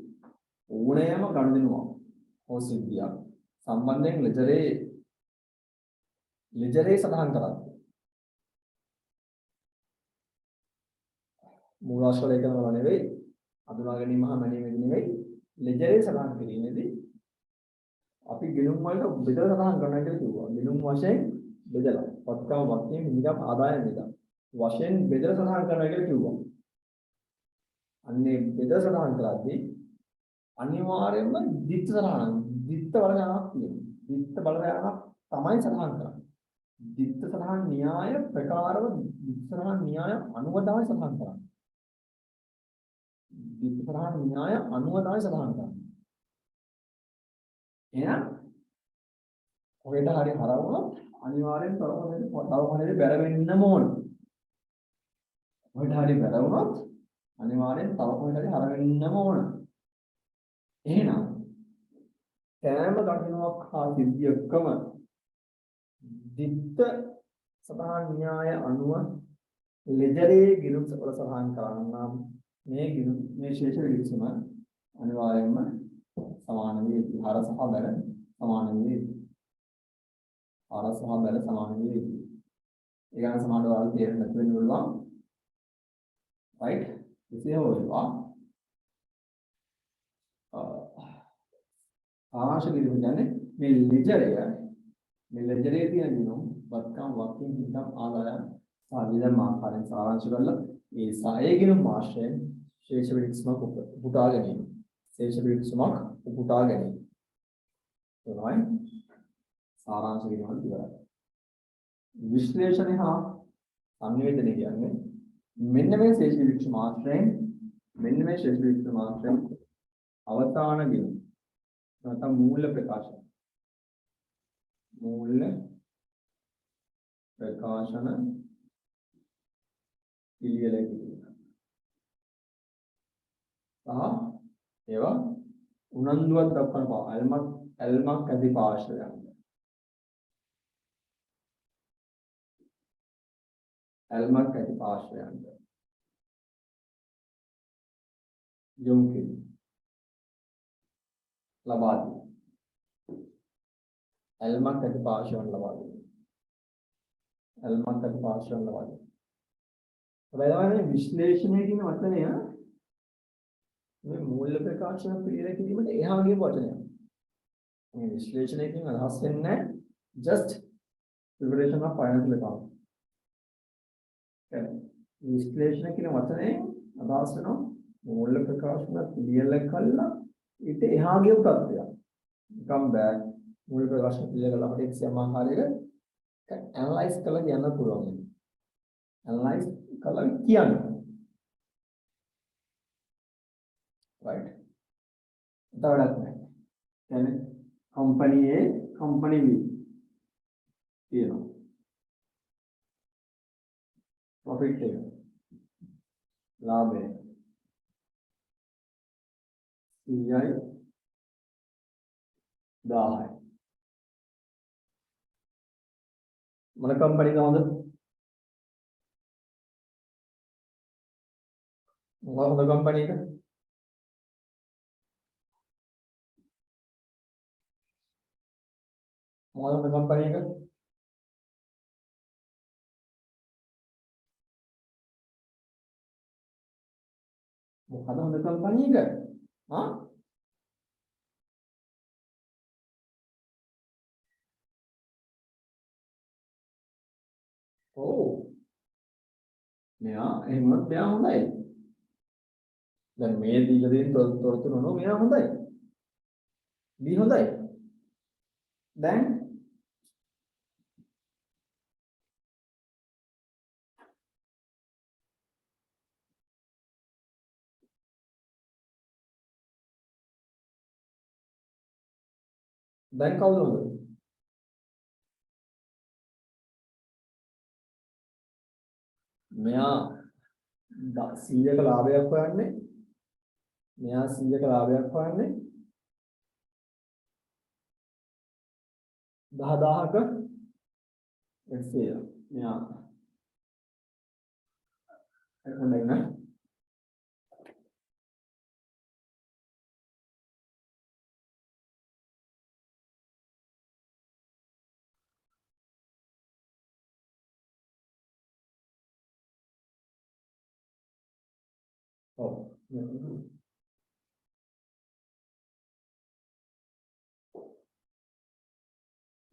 ඕනෑම ගනුදෙනුවක් හෝ සිද්ධියක් සම්බන්ධයෙන් ලෙජරේ සඳහන් කරන්නේ. මූලාශ්‍ර ලේඛනවල නෙවෙයි, අඳුනා ගැනීම හා මැනීමේදී නෙවෙයි, ලෙජරේ සඳහන් කිරීමේදී අපි ගිණුම් වලට බෙදලා සඳහන් කරනවා කියලා කිව්වා. ගිණුම් වශයෙන් බෙදලා. පත්කම වක්කීම් හිමිකම් ආදායම් විදම්. වශයෙන් බෙදලා සඳහන් කරනවා කියලා කිව්වා. අන්නේ බෙදලා සඳහන් කරද්දී අනිවාර්යයෙන්ම දිත්ත සඳහන් දිත්ත බලයන්ක් තියෙනවා. දිත්ත බලයන්ක් තමයි සඳහන් කරන්නේ. දිත්ත සඳහන් න්‍යාය ප්‍රකාරව දිත්ත සඳහන් න්‍යාය අනුව තමයි සඳහන් කරන්නේ. දිත්ත සඳහන් න්‍යාය අනුව තමයි සඳහන් කරන්නේ. එහෙනම් ඔහෙට හරි හරවුණොත් අනිවාර්යෙන් තව කොහෙද බැර වෙන්නම ඕන. ඔහෙට හරි බැර වුණොත් අනිවාර්යෙන් තව කොහෙද හරි හර වෙන්නම ඕන. එහෙනම් සෑම ගණනාවක් හා සිද්ධියකම දිත්ත සඳහන් න්‍යාය අනුව ලෙජරේ ගිණුම් වල සඳහන් කරන්නම් මේ ශේෂ වික්ෂම අනිවාර්යයෙන්ම සමාන වේ. හර සහ බැල සමාන වේ. හර සහ බැල සමාන වේ. ඒ ගන්න සමානව වල තේරෙන්න නැති වෙන්න පුළුවන්. right? එසේ හොයවා ආශා කිරීම කියන්නේ මේ ලෙජරේ තියෙන ගිණුම් වත්කම් වක්කීම් හිතම් ආදායම් සාධිදම් ආකාරයෙන් සාරාංශ කරලා ඒ සායේ ගිණුම් ආශ්‍රයෙන් ශේෂ වික්ෂමක් උපුටා ගැනීම. ශේෂ වික්ෂමක් උපුටා ගැනීම. එනවායි සාරාංශ කිරීම ඉවරයි. විශ්ලේෂණය හා සංවේදනය කියන්නේ මෙන්න මේ ශේෂ වික්ෂම ආශ්‍රයෙන් අවතාන ගිණුම් නැත්නම් මූල ප්‍රකාශන පිළියෙල කිරීම. ඒවා උනන්දුවක් දක්වන ඇල්මක් ඇති පාර්ශ්වයන්. ඇල්මක් ඇති පාර්ශ්වයන්ට යොමු කිරීම ලබා දී. ඇල්මක් ඇති පාර්ශ්වයන් ලබා දී. ඇල්මක් ඇති පාර්ශ්වයන් ලබා දී. හැබැයි විශ්ලේෂණය කියන වචනය මේ මූල්‍ය ප්‍රකාශන පිළිවෙල කිරීමට එහා ගිය වචනයක්. මේ විශ්ලේෂණය කියන අදහස් වෙන්නේ just preparation of financial account. විශ්ලේෂණ කියන වචනේ අදහස් වෙනවා මූල්‍ය ප්‍රකාශන පිළිවෙල කළා ඊට එහා ගිය තත්ත්වයක්. come back මූල්‍ය ප්‍රකාශන පිළිවෙල අපිට එක්සෑම් ආකාරයක ඇනලයිස් කරලා කියන්න පුළුවන්. ඇනලයිස් කරලා කියන්න. right. එතකොටත් නෑ. කියන්නේ company A company B තියෙනවා. profit එක ලාභය 100යි 1000යි. මොන කම්පැනි එකද හොඳ? මොකක්ද හොඳ කම්පැනි එක? මොකක්ද හොඳ කම්පැනි එක? මොකක්ද හොඳ කම්පැනි එක? හා? ඔව්. මෙයා එහෙමත් මෙයා හොඳයි. දැන් මේ දීලා දෙන තොරතුරු නෝ මෙයා හොඳයි. දී හොඳයි. දැන් කවුද හොඳ? මෙයා 100ක ලාභයක් හොයන්නේ. මෙයා 100ක ලාභයක් හොයන්නේ 10000ක එක්සෙල්. මෙයා හොඳයි නේ. ඔව්.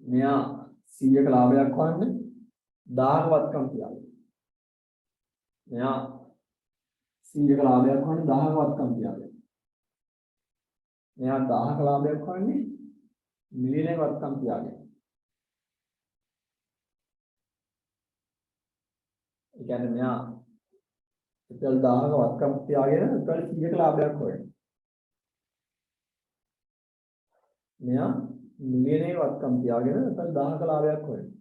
මෙයා 100ක ලාභයක් හොයන්නේ 1000ක වත්කම් තියාගෙන. මෙයා 100ක ලාභයක් හොයන්නේ 1000ක වත්කම් තියාගෙන. මෙයා 1000ක ලාභයක් හොයන්නේ මිලියනක වත්කම් තියාගෙන. ඒ කියන්නේ මෙයා රුපියල් 1000ක වත්කම් තියාගෙන රුපියල් 100ක ලාභයක් හොයනවා. මෙයා මිලියනක වත්කම් තියාගෙන රුපියල් 1000ක ලාභයක් හොයනවා.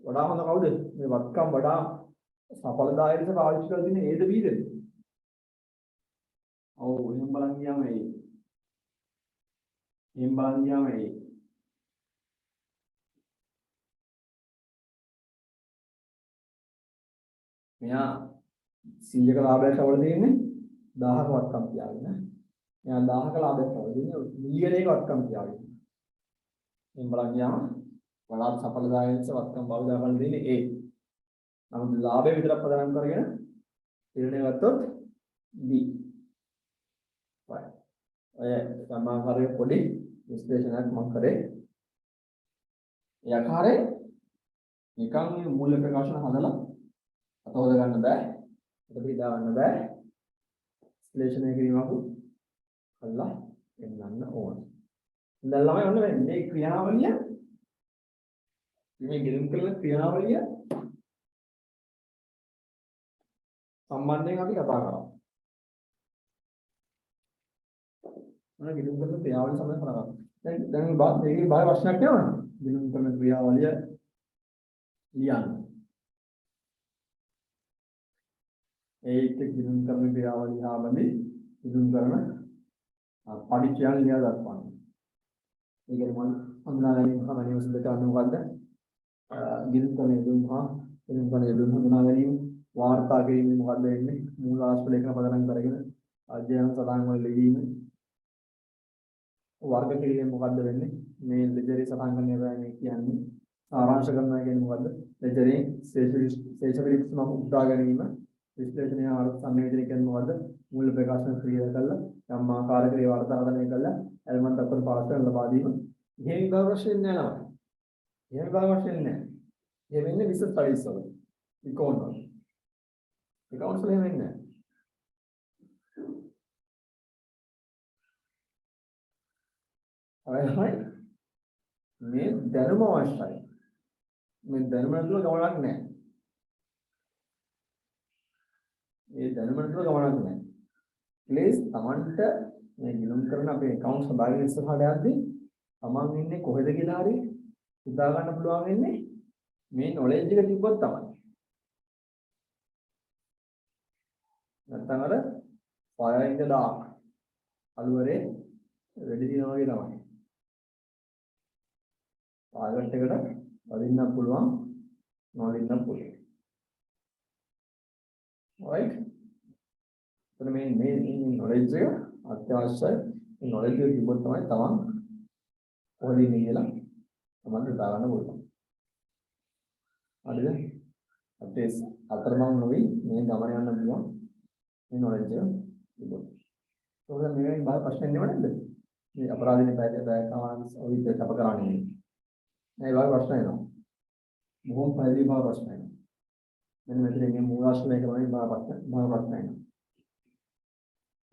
වඩා හොඳ කවුද? මේ වත්කම් වඩා සඵලදායක ලෙස පාවිච්චි කරලා තියෙන ඒද බීද? ඔව් එහෙනම් බලන් ගියාම මෙයා 100ක ලාභයක් අවුල දෙන්නේ 1000ක වත්කම් තියාගෙන. මෙයා 1000ක ලාභයක් අවුල දෙන්නේ මිලියනයක වත්කම් තියාගෙන. එහෙනම් බලන් ගියාම වඩාත් සඵලදායක ලෙස වත්කම් බහුදා කරලා දෙන්නේ ඒ. නමුත් ලාභය විතරක් ප්‍රදානම් කරගෙන තීරණය ගත්තොත් B. right. ඔය සමාකාරයේ පොඩි විශ්ලේෂණයක් මම කරේ. ඒ ආකාරයේ නිකන් මේ මූල්‍ය ප්‍රකාශන හදලා අතහොද ගන්න බෑ. ඒක පිටා ගන්න බෑ. විශ්ලේෂණය කිරීමක් කළා එන්නන්න ඕන. දැන් ළමයි ඔන්න මේ ක්‍රියාවලිය මේ ගෙලින් කරන ක්‍රියාවලිය සම්බන්ධයෙන් අපි කතා කරමු. මොන ගෙලින් කරන ක්‍රියාවලිය සම්බන්ධව කතා කරමු. දැන් මේකේ බාහිර ප්‍රශ්නයක් තියෙනවද? ගෙලින් කරන ක්‍රියාවලිය ලියන්න. ඒත් ගෙලින් කරන ක්‍රියාවලිය ආවදී ඉදුම් කරන පරිචයන් ලියා දක්වන්න. ඒ කියන්නේ මම හඳුනා ගැනීම තමයි නිවසෙන් දෙකක් මොකද්ද? ගිණුම් කරන ඉදුම් හා ඉදුම් කරන ඉදුම් හඳුනා ගැනීම වාර්තා කිරීම මොකද්ද වෙන්නේ? මූලාශ්‍ර ලේඛන පදනම් කරගෙන අධ්‍යයන සටහන් වල ලිවීම වර්ග කිරීම මොකද්ද වෙන්නේ? මේ ලෙජරේ සටහන් කරන ඒවා මේ කියන්නේ සාරාංශ කරනවා කියන්නේ මොකද්ද? ලෙජරේ ශේෂ මම උදා ගැනීම විශ්ලේෂණය අර්ථ සංවේදනය කියන්නේ මොකද්ද? මූල ප්‍රකාශන ක්‍රියා කළා යම් ආකාරයක ඒ වර්තනය කළා එල්මන්ට් අපර පාස්වර්ඩ් ලබා දීම. එහෙම විභාග වශයෙන් නෑ නම. එහෙම විභාග වශයෙන් නෑ. එහෙම වෙන්නේ බිස්නස් ස්ටඩීස් වල. ඉකෝන් වල. ඉකෝන්ස් වල එහෙම වෙන්නේ නෑ. හරි. මේ දැනුම අවශ්‍යයි. මේ දැනුම නැතුව ගමනක් නැහැ. මේ දැනුම නැතුව ගමනක් නැහැ. ප්ලීස් Tamanට මේ ගිණුම් කරන අපේ account සභාවේ ඉස්සරහට යද්දී Taman ඉන්නේ කොහෙද කියලා හරි හිතා ගන්න පුළුවන් වෙන්නේ මේ knowledge එක තිබ්බොත් තමයි. නැත්නම් අර fire in the dark අලුවරේ වෙඩි දිනවා වගේ තමයි. ටාගට් එකට වදින්න පුළුවන් නොවදින්න පුළුවන්. right? එතන මේ knowledge එක අත්‍යවශ්‍යයි. මේ knowledge එක තිබ්බොත් තමයි තමන් කොහෙද ඉන්නේ කියලා තමන්ට හිතා ගන්න පුළුවන්. හරිද? අපේ අතරමං නොවි මේ ගමන යන්න පුළුවන් මේ knowledge එක තිබ්බොත්. ඒක මේ බාහිර ප්‍රශ්න නෙවෙයි නේද? මේ අපරාධිනේ පැයකමාරක් ඔය විදිහට කප කරන්නේ. මේ වගේ ප්‍රශ්න එනවා. බොහොම පැහැදිලි බව ප්‍රශ්න එනවා. මෙන්න මෙතන මේ මූලාශ්‍රය කරන්නේ බව ප්‍රශ්න එනවා.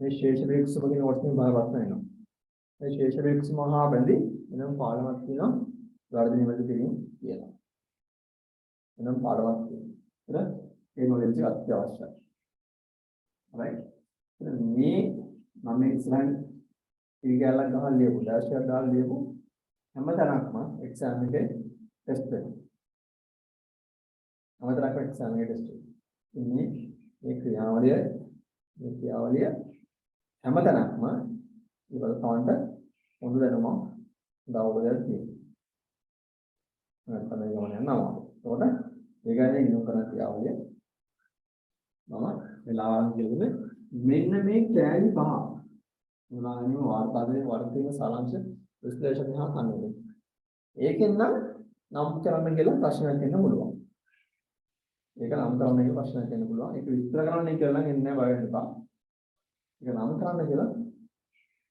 මේ ශේෂ වේක්ෂ වගේ වටින බව ප්‍රශ්න එනවා. මේ ශේෂ වේක්ෂ මහා බැඳි එනම් පාඩමක් තියෙනවා වර්ධනය වෙද්දී කිරීම කියලා. එනම් පාඩමක් තියෙනවා. ඒ knowledge එක අත්‍යවශ්‍යයි. right? මේ මම ඉස්සරහින් ඉරිගැලක් ගහලා ලියපු ඩෑෂ් එකක් දාලා ලියපු හැමතැනක්ම එක්සෑම් එකේ ටෙස්ට් වෙනවා. හැමතැනක්ම එක්සෑම් එකේ ටෙස්ට් වෙනවා. මේ ක්‍රියාවලිය හැමතැනක්ම ඒක තවන්ට හොඳ දැනුමක් දවල්වල තියෙනවා. නැත්නම් ඒ ගමන යනවා. ඒකට ඒ කියන්නේ ඉන්නු කරන ක්‍රියාවලිය මම වෙලාවන් කියන්නේ මෙන්න මේ කෑලි පහ උදාහරණයක් වාර්තාවේ වර්ධනය සාරාංශ විශ්ලේෂණය හා සංවේදනය. ඒකෙන් නම් කරන්න කියලා ප්‍රශ්නයක් එන්න පුළුවන්. ඒක නම් කරන්න කියලා ප්‍රශ්නයක් එන්න පුළුවන්. ඒක විස්තර කරන්න කියලා නම් එන්නේ නැහැ බය වෙන්න එපා. ඒක නම් කරන්න කියලා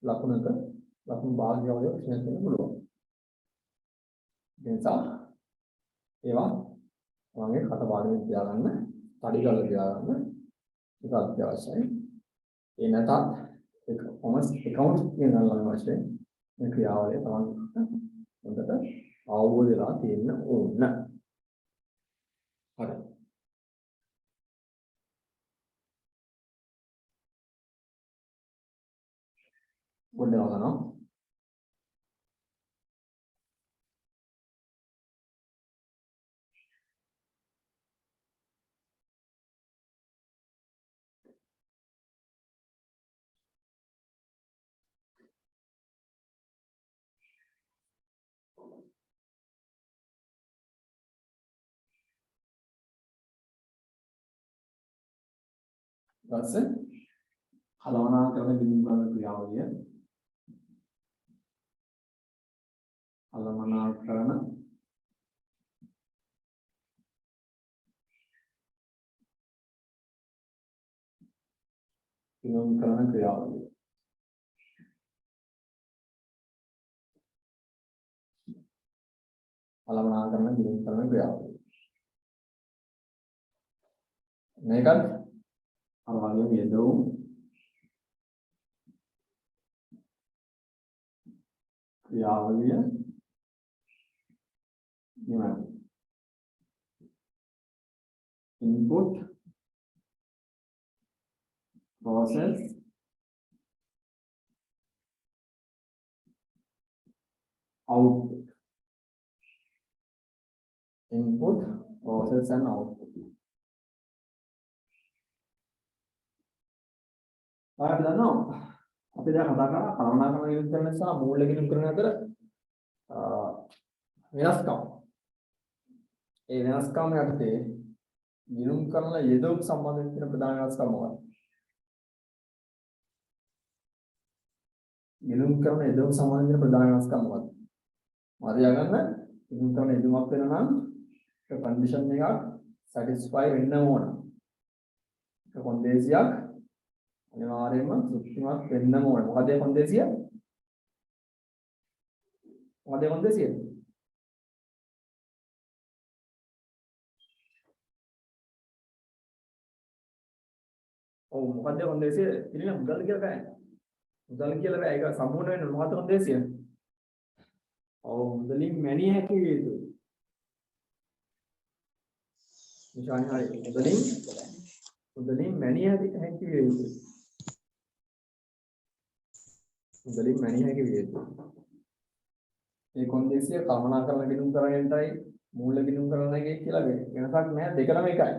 ලකුණු භාග්‍ය වල ප්‍රශ්නයක් එන්න පුළුවන්. ඒ නිසා ඒවා වගේ කටපාඩමින් තියාගන්න, ස්ටඩි කරලා තියාගන්න ඒක අත්‍යවශ්‍යයි. ඒ නැතත් ඒක කොමර්ස් account කියන ළඟ වශයෙන් මේ ක්‍රියාවලිය තමයි හොඳට අවබෝධ වෙලා තියෙන්න ඕන. හරි. පොඩ්ඩක් ගන්නවා. ඊපස්සේ කලවනාකරන බිඳින් බලන ක්‍රියාවලිය කලවනාකරන බිඳින් කරන ක්‍රියාවලිය කලවනාකරන බිඳින් කරන ක්‍රියාවලිය මේකත් අරවලිය යෙදවුම් ක්‍රියාවලිය නිමයි input process output input process and output ඔයාලා දන්නවා අපි දැන් කතා කරා කළමනාකරණ ගිණුම් කරන සහ මූල්‍ය ගිණුම් කරන අතර වෙනස්කම්. ඒ වෙනස්කම් යටතේ ගිණුම් කරන යෙදවුම් සම්බන්ධයෙන් තියෙන ප්‍රධාන වෙනස්කම් මොකක්ද? ගිණුම් කරන යෙදවුම් සම්බන්ධයෙන් තියෙන ප්‍රධාන වෙනස්කම් මොකක්ද? මාරියා ගන්න ගිණුම් කරන යෙදවුමක් වෙන නම් ඒ කන්ඩිෂන් එකක් සැටිස්ෆයි වෙන්න ඕන. ඒ කොන්දේසියක් අනිවාර්යයෙන්ම තෘප්තිමත් වෙන්න ඕන. මොකද ඒ කොන්දේසිය? මොකද ඒ කොන්දේසිය? ඔව් මොකද ඒ කොන්දේසිය? පිළිගන්න මුදල් කියලා බෑ. මුදල් කියලා බෑ. ඒක සම්පූර්ණ වෙන්න මොකද කොන්දේසිය? ඔව් මුදලින් මැනිය හැකි විය යුතුයි. නිශානි හරි. මුදලින් මැනිය හැකි විය යුතුයි. මුදලින් මැනිය හැකි විය යුතුයි. මේ කොන්දේසිය කළමනාකරණ ගිණුම් කරගෙනටයි මූල්‍ය ගිණුම් කරන එකේ කියලා වෙනසක් නැහැ. දෙකම එකයි.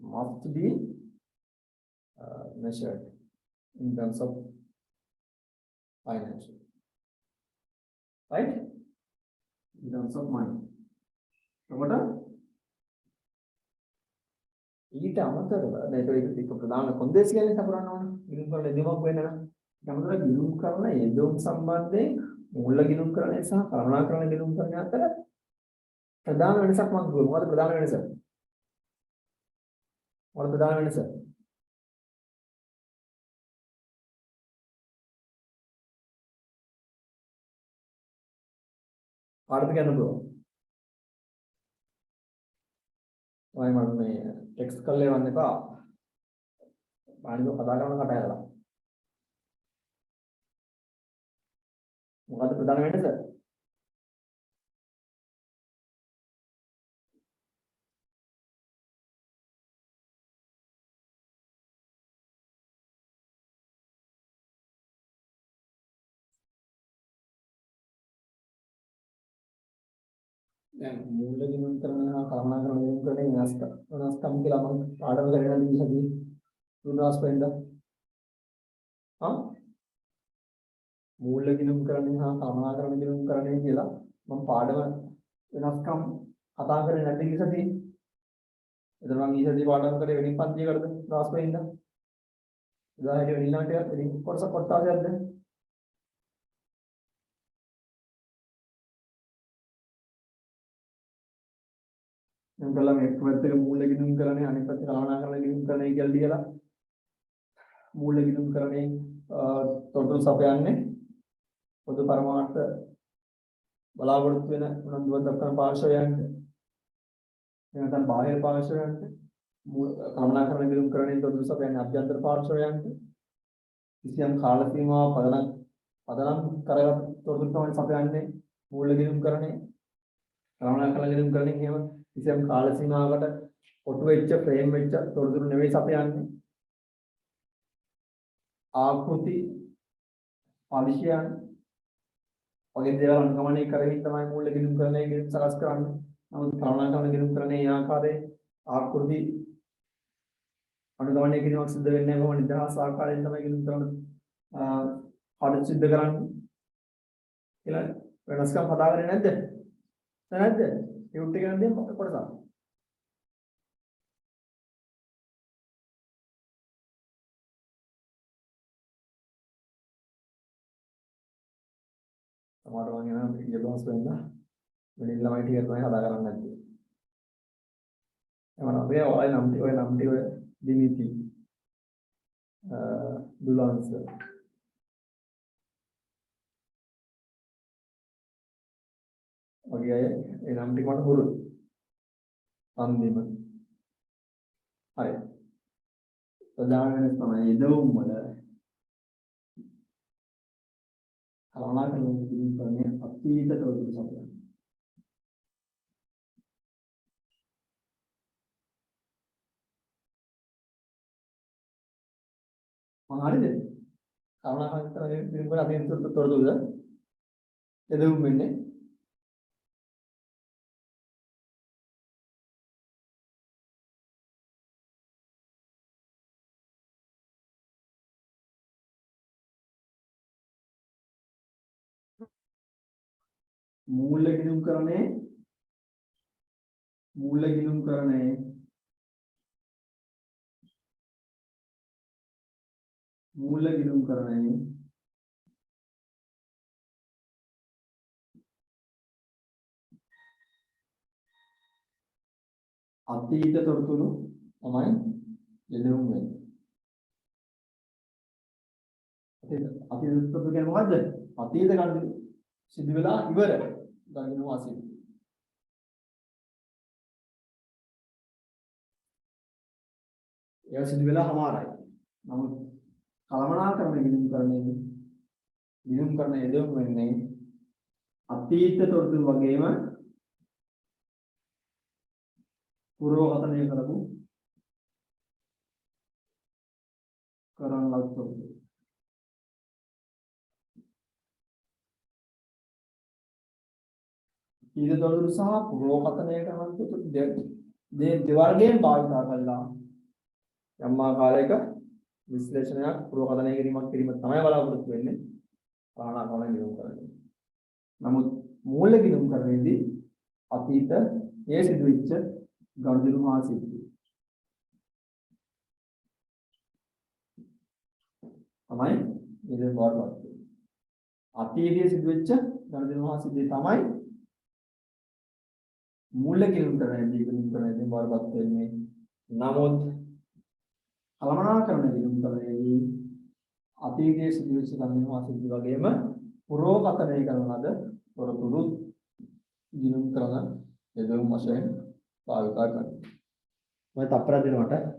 Must be measured in terms of financial, right? In terms of money. එතකොට ඊට අමතරව මේක එක ප්‍රධාන කොන්දේසියක් සපුරන්න ඕන. ගිණුම් කරන යෙදවීමක් වෙන්න නම් ඊට අමතරව ගිණුම් කරන යෙදවීම් සම්බන්ධයෙන් මූල්‍ය ගිණුම් කරන සහ කළමනාකරණ ගිණුම් කරන අතර ප්‍රධාන වෙනසක් මම කිව්වා. මොකද ප්‍රධාන වෙනස? මොකද ප්‍රධාන වෙනස? පාඩම කියන්න පුළුවන්. ඔය මම මේ ටෙක්ස්ට් කරලා එවන්න එපා. පාඩම කතා කරන කට ඇරලා. මොකද ප්‍රධාන වෙනස? දැන් මූල්‍ය ගිණුම් කරන හා කළමනාකරණ ගිණුම් කරන වෙනස්කම් කියලා මම පාඩම කරගෙන ඉඳි දුන්නාස් වෙනද? හා මූල්‍ය ගිණුම් කරන හා කළමනාකරණ ගිණුම් කරන කියලා මම පාඩම වෙනස්කම් කතා කරේ නැද්ද ඉතිසදී? එතන මම ඊසදී පාඩම් කරේ වෙනින් පන්තියකටද දාස් වෙනද? උදාහරණයක් වෙනින්නාට වෙනින් කොටස කොටාසයක්ද? මම කළා මේ පැත්තක මූල්‍ය ගිණුම් කරන්නේ අනිත් පැත්තේ කළමනාකරණ ගිණුම් කරන්නේ කියලා දීලා මූල්‍ය ගිණුම් කරන්නේ තොරතුරු සපයන්නේ පොදු පරමාර්ථ බලාපොරොත්තු වෙන උනන්දුවක් දක්වන පාර්ශවයන්ට එනතන බාහිර පාර්ශවයන්ට කළමනාකරණ ගිණුම් කරන්නේ තොරතුරු සපයන්නේ අභ්‍යන්තර පාර්ශවයන්ට කිසියම් කාල සීමාවක් පදනම් කරගත් තොරතුරු තමයි සපයන්නේ මූල්‍ය ගිණුම් කරන්නේ කළමනාකරණ ගිණුම් කරන්නේ එහෙම කිසියම් කාල සීමාවකට ඔටු වෙච්ච ෆ්‍රේම් වෙච්ච තොරතුරු නෙවෙයි සපයන්නේ ආකෘති පරිශයන් වගේ දේවල් අනුගමනය කරමින් තමයි මූල්‍ය ගිණුම් කරන්නේ ගිණුම් සකස් කරන්නේ. නමුත් කළමනාකරණ ගිණුම් කරන්නේ ඒ ආකාරයේ ආකෘති අනුගමනය කිරීමක් සිදු වෙන්නේ නැහැ. කොහොම නිදහස් ආකාරයෙන් තමයි ගිණුම් කරන්නේ. කඩ සිද්ධ කරන්නේ කියලා වෙනස්කම් කතා කරන්නේ නැද්ද? නැද්ද? යුට් එක නේද කොටස. සමහරව මම කියන ඉලබස් වෙන්න වෙනින් ළමයි ටික තමයි කතා කරන්නේ නැත්තේ. එමනම් ඔය නම් ටික ඔය දිමිති දුලාන්ස වගේ අය ඒ නම් ටික මට හුරුයි. අන්තිම හරි. ප්‍රධාන වෙනස තමයි යෙදවුම් වල කළමනාකරණ ගිණුම් කරන්නේ අතීත තොරතුරු සපයන. මම හරිද? කළමනාකරණ ගිණුම් කරන අතීත තොරතුරුද යෙදවුම් වෙන්නේ මූල්‍ය ගිණුම් කරන්නේ අතීත තොරතුරු තමයි යෙදුම් වෙන්නේ. අතීත තොරතුරු කියන්නේ මොකද්ද? අතීත ගණන් සිදු වෙලා ඉවර ගණන් වාසිය. ඒක සිදු වෙලා හමාරයි. නමුත් කළමනාකරණ ගිණුම් කරන යෙදුම් වෙන්නේ අතීත තොරතුරු වගේම පුරෝගතනය කරපු කරන ලද තොරතුරු. ඊට තොරතුරු සහ පුරෝගතනය කරන තොරතුරු දෙවර්ගයෙන් භාවිත කරලා යම් ආකාරයක විශ්ලේෂණයක් පුරෝගතනය කිරීමක් තමයි බලාපොරොත්තු වෙන්නේ කළමනාකරණ ගිණුම් කරන්නේ. නමුත් මූල්‍ය ගිණුම් කරන්නේදී අතීත ඒ සිදුවෙච්ච ගනුදෙනු හා සිද්ධි තමයි ඉතින් බාරවත්. අතීතයේ සිදුවෙච්ච ගනුදෙනු හා සිද්ධි තමයි මූල්‍ය ගිණුම් කරන්නේදී බාරවත් වෙන්නේ. නමුත් කළමනාකරණ ගිණුම් කරන්නේදී අතීතයේ සිදුවෙච්ච ගනුදෙනු හා සිද්ධි වගේම පුරෝගතනය කරන ලද තොරතුරු ගිණුම් කරන යෙදුම් වශයෙන් භාවිත කරනවා. මම තප්පර දෙනවට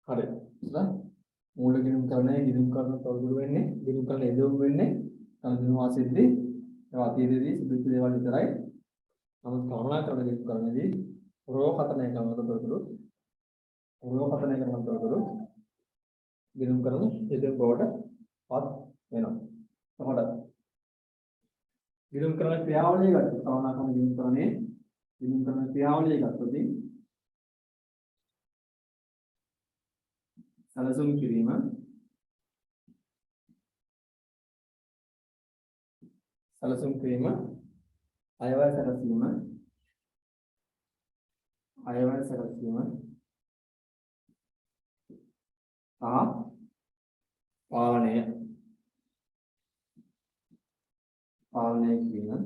හරි. මූල ගිණුම් කරන තොරතුරු වෙන්නේ ගිණුම් කරන යෙදුම් වෙන්නේ ගනුදෙනු වාසියේදී ඒවා අතීතයේදී සිදුවෙච්ච දේවල් විතරයි. නමුත් කළමනාකරණ ගිණුම් කරනදී පුරෝගතනය කරන තොරතුරු ගිණුම් කරන යෙදුම් බවට පත් වෙනවා. එතකොට ගිණුම් කරන ක්‍රියාවලිය ගත්තොත් කළමනාකරණ ගිණුම් කරන ක්‍රියාවලිය ගත්තොත් සැලසුම් කිරීම අයවැය සැලසීම සහ පාලනය කිරීම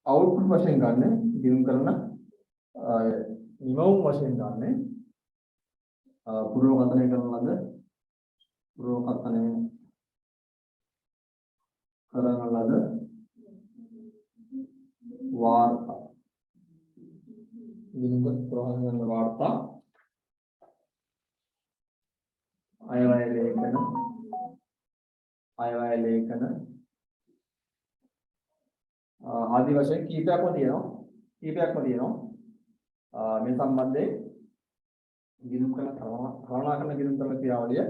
output වශයෙන් ගන්න ගිණුම් කරන නිමවුම් වශයෙන් ගන්න පුරෝගතනය කරන ලද වාර්තා ගිණුම් කරන වාර්තා අයවැය ලේඛන ආදී වශයෙන් කීපයක්ම තියෙනවා. මේ සම්බන්ධයෙන් ගිණුම් කරන කළමනාකරණ ගිණුම් කරන ක්‍රියාවලිය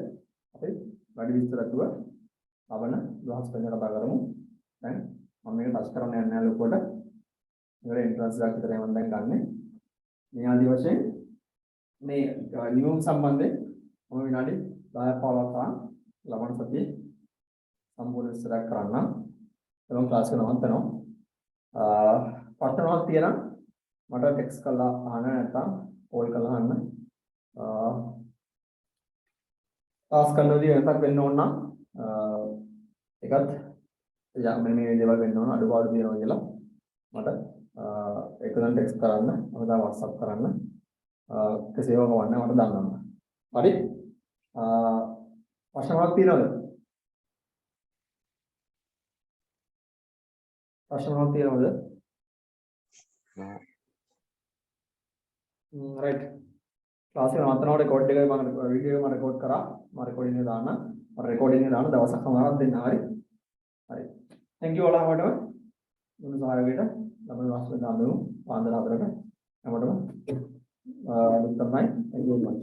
අපි වැඩි විස්තරතුව අවන දවස් පෙන්න කතා කරමු. දැන් මම මේක ටච් කරන්න යන්නේ නැහැ ලොකුවට. මේකට එන්ට්‍රන්ස් එකක් විතරයි මම දැන් ගන්නෙ. මේ ආදී වශයෙන් මේ නියම සම්බන්ධයෙන් මම විනාඩි 10 15 ලබන සතියේ සම්පූර්ණ ඉස්සරහ කරන්න. එවන් ක්ලාස් එක නවත්තනවා. ප්‍රශ්න මොකක්ද තියෙනවා? මට ටෙක්ස්ට් කරලා අහන්න නැත්නම් කෝල් කරලා අහන්න. ක්ලාස් කරනදී වෙනසක් වෙන්න ඕන නම් එකත් මෙන්න මේ දේවල් වෙන්න ඕන අඩුපාඩු තියෙනවා කියලා මට එකදන් ටෙක්ස්ට් කරන්න මම දා WhatsApp කරන්න කෙසේම කවන්න මට දාන්න. හරි? ප්‍රශ්නයක් තියෙනවද? ප්‍රශ්නයක් තියෙනවද? right. ක්ලාස් එක නවත්තනකොට රෙකෝඩ් එක මම වීඩියෝ එක මම රෙකෝඩ් කරා. මම රෙකෝඩින් එක දාන්න. මම රෙකෝඩින් එක දාන්න දවසක් සමාරක් දෙන්න. හරි. හරි. thank you ඔයාලටම. මොන සහයෝගයට ළමයි වාස්තු දාන්නු පාන්දර 4ට හැමෝටම දුක් තමයි. thank you very much.